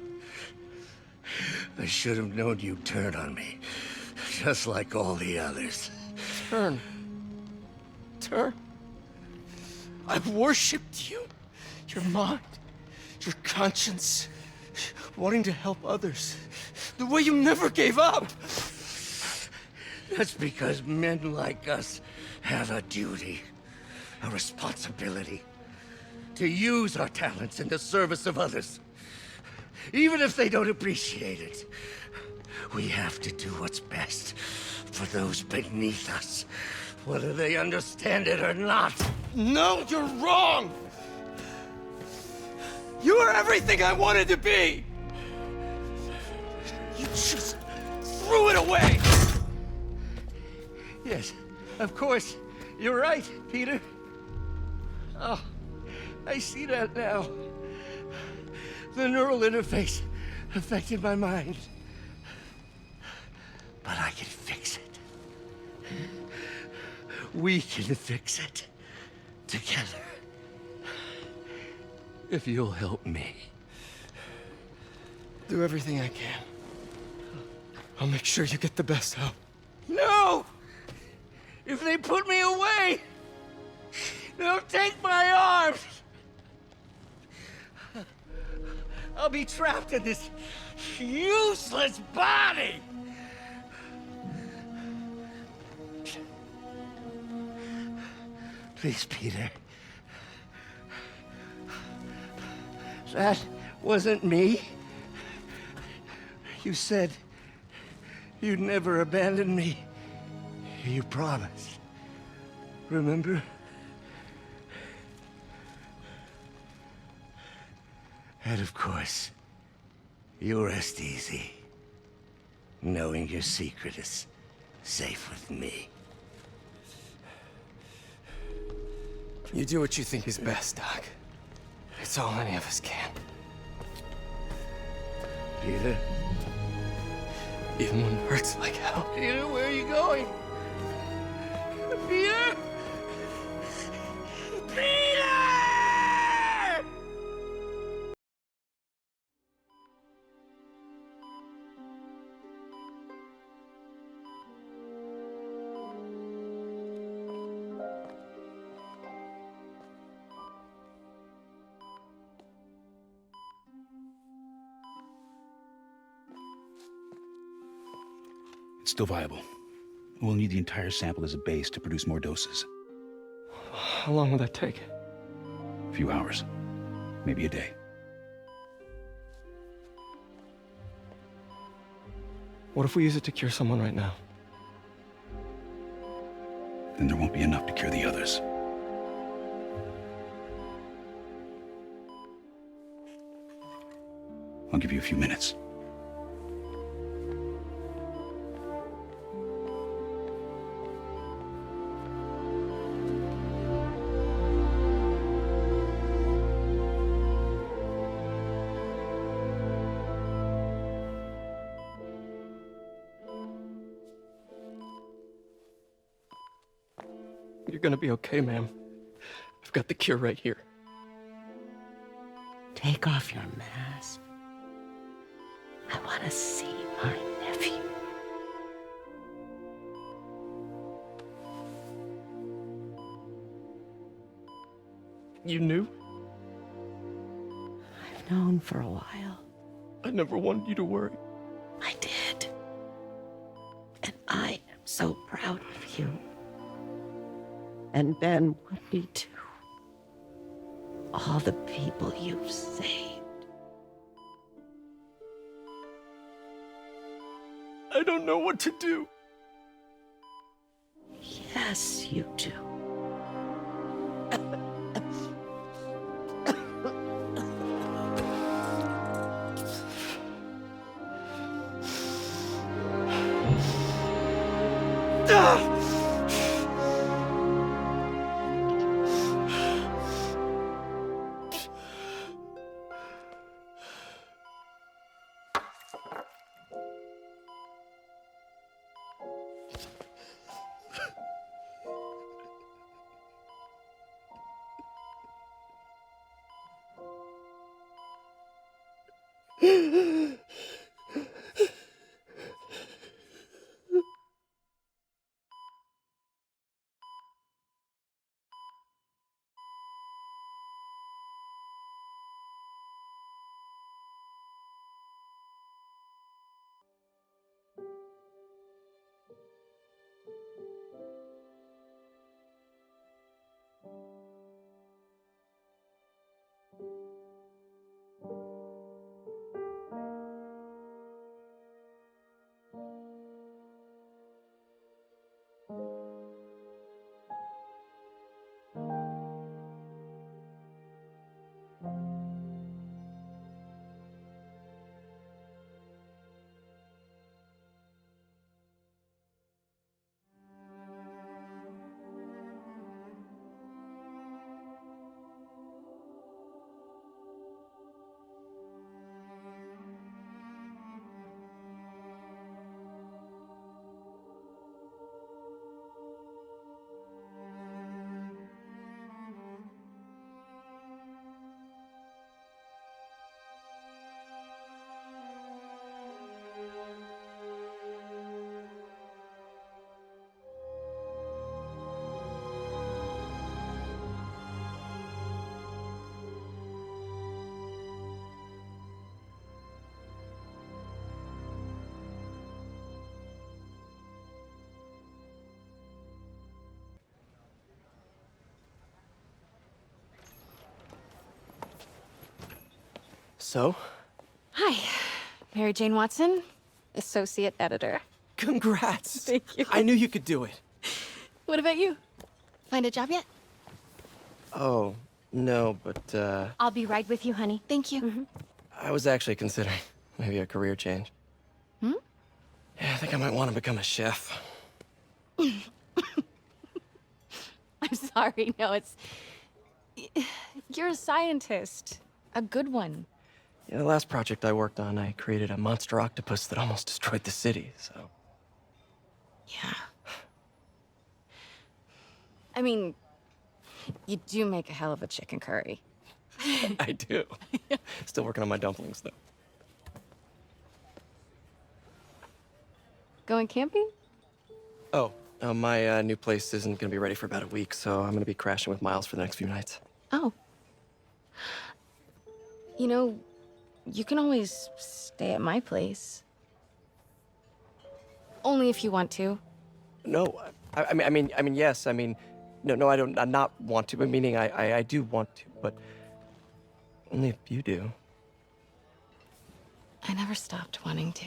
I should have known you'd turn on me, just like all the others. Turn. I've worshipped you. Your mind, your conscience, wanting to help others. The way you never gave up. That's because men like us have a duty, a responsibility, to use our talents in the service of others. Even if they don't appreciate it, we have to do what's best for those beneath us, Whether they understand it or not. No, you're wrong! You are everything I wanted to be! You just threw it away! Yes, of course. You're right, Peter. Oh, I see that now. The neural interface affected my mind. But I can fix it. We can fix it. Together. If you'll help me. Do everything I can. I'll make sure you get the best help. No! If they put me away, they'll take my arms! I'll be trapped in this useless body! Please, Peter. That wasn't me. You said you'd never abandon me. You promised. Remember? And of course, you rest easy, knowing your secret is safe with me. You do what you think is best, Doc. It's all any of us can. Peter? Even when it hurts like hell. Peter, where are you going? Peter? Peter! It's still viable. We'll need the entire sample as a base to produce more doses. How long will that take? A few hours. Maybe a day. What if we use it to cure someone right now? Then there won't be enough to cure the others. I'll give you a few minutes. You're gonna be okay, ma'am. I've got the cure right here. Take off your mask. I want to see my nephew. You knew? I've known for a while. I never wanted you to worry. I did. And I am so proud of you. And Ben would be too. All the people you've saved. I don't know what to do. Yes, you do. So? Hi. Mary Jane Watson, Associate Editor. Congrats! Thank you. I knew you could do it. What about you? Find a job yet? Oh, no, but, I'll be right with you, honey. Thank you. I was actually considering maybe a career change. Hmm? Yeah, I think I might want to become a chef. I'm sorry. No, it's... You're a scientist. A good one. Yeah, the last project I worked on, I created a monster octopus that almost destroyed the city, so... Yeah. I mean, you do make a hell of a chicken curry. I do. Still working on my dumplings, though. Going camping? Oh, my new place isn't gonna be ready for about a week, so I'm gonna be crashing with Miles for the next few nights. Oh. You know, you can always stay at my place. Only if you want to. No, I mean, yes. I mean, no, I don't. I not want to. But meaning, I do want to, but only if you do. I never stopped wanting to.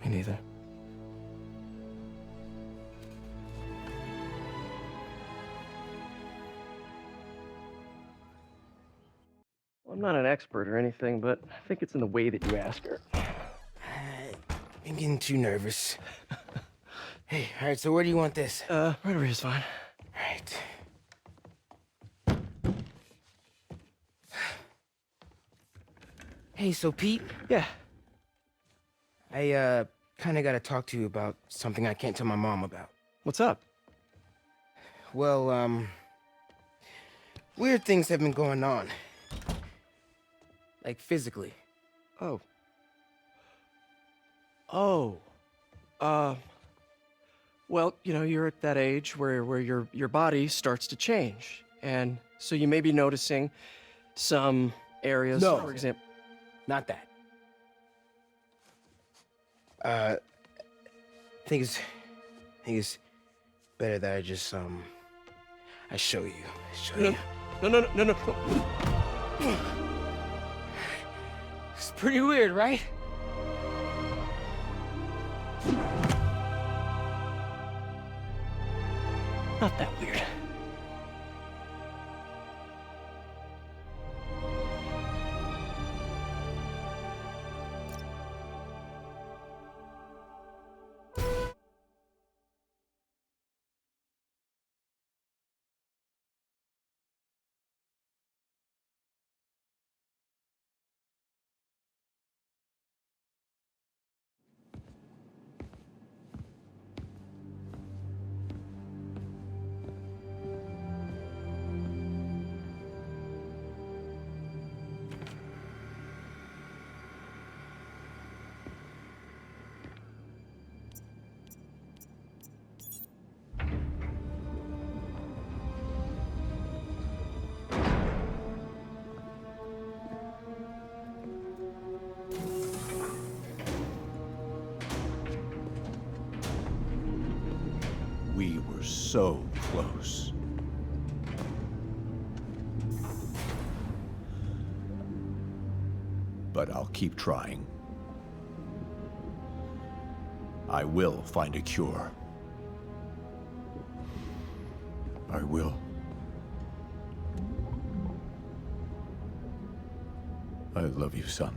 Me neither. Well, I'm not an expert or anything, but I think it's in the way that you ask her. I'm getting too nervous. Hey, all right, so where do you want this? Right over here is fine. All right. Hey, so Pete? Yeah? I, kinda gotta talk to you about something I can't tell my mom about. What's up? Well, weird things have been going on. Like, physically. Oh. Well, you know, you're at that age where your body starts to change. And so you may be noticing some areas, No. for example. Not that. I think it's better that I just, I show you. No. It's pretty weird, right? Not that weird. We were so close. But I'll keep trying. I will find a cure. I will. I love you, son.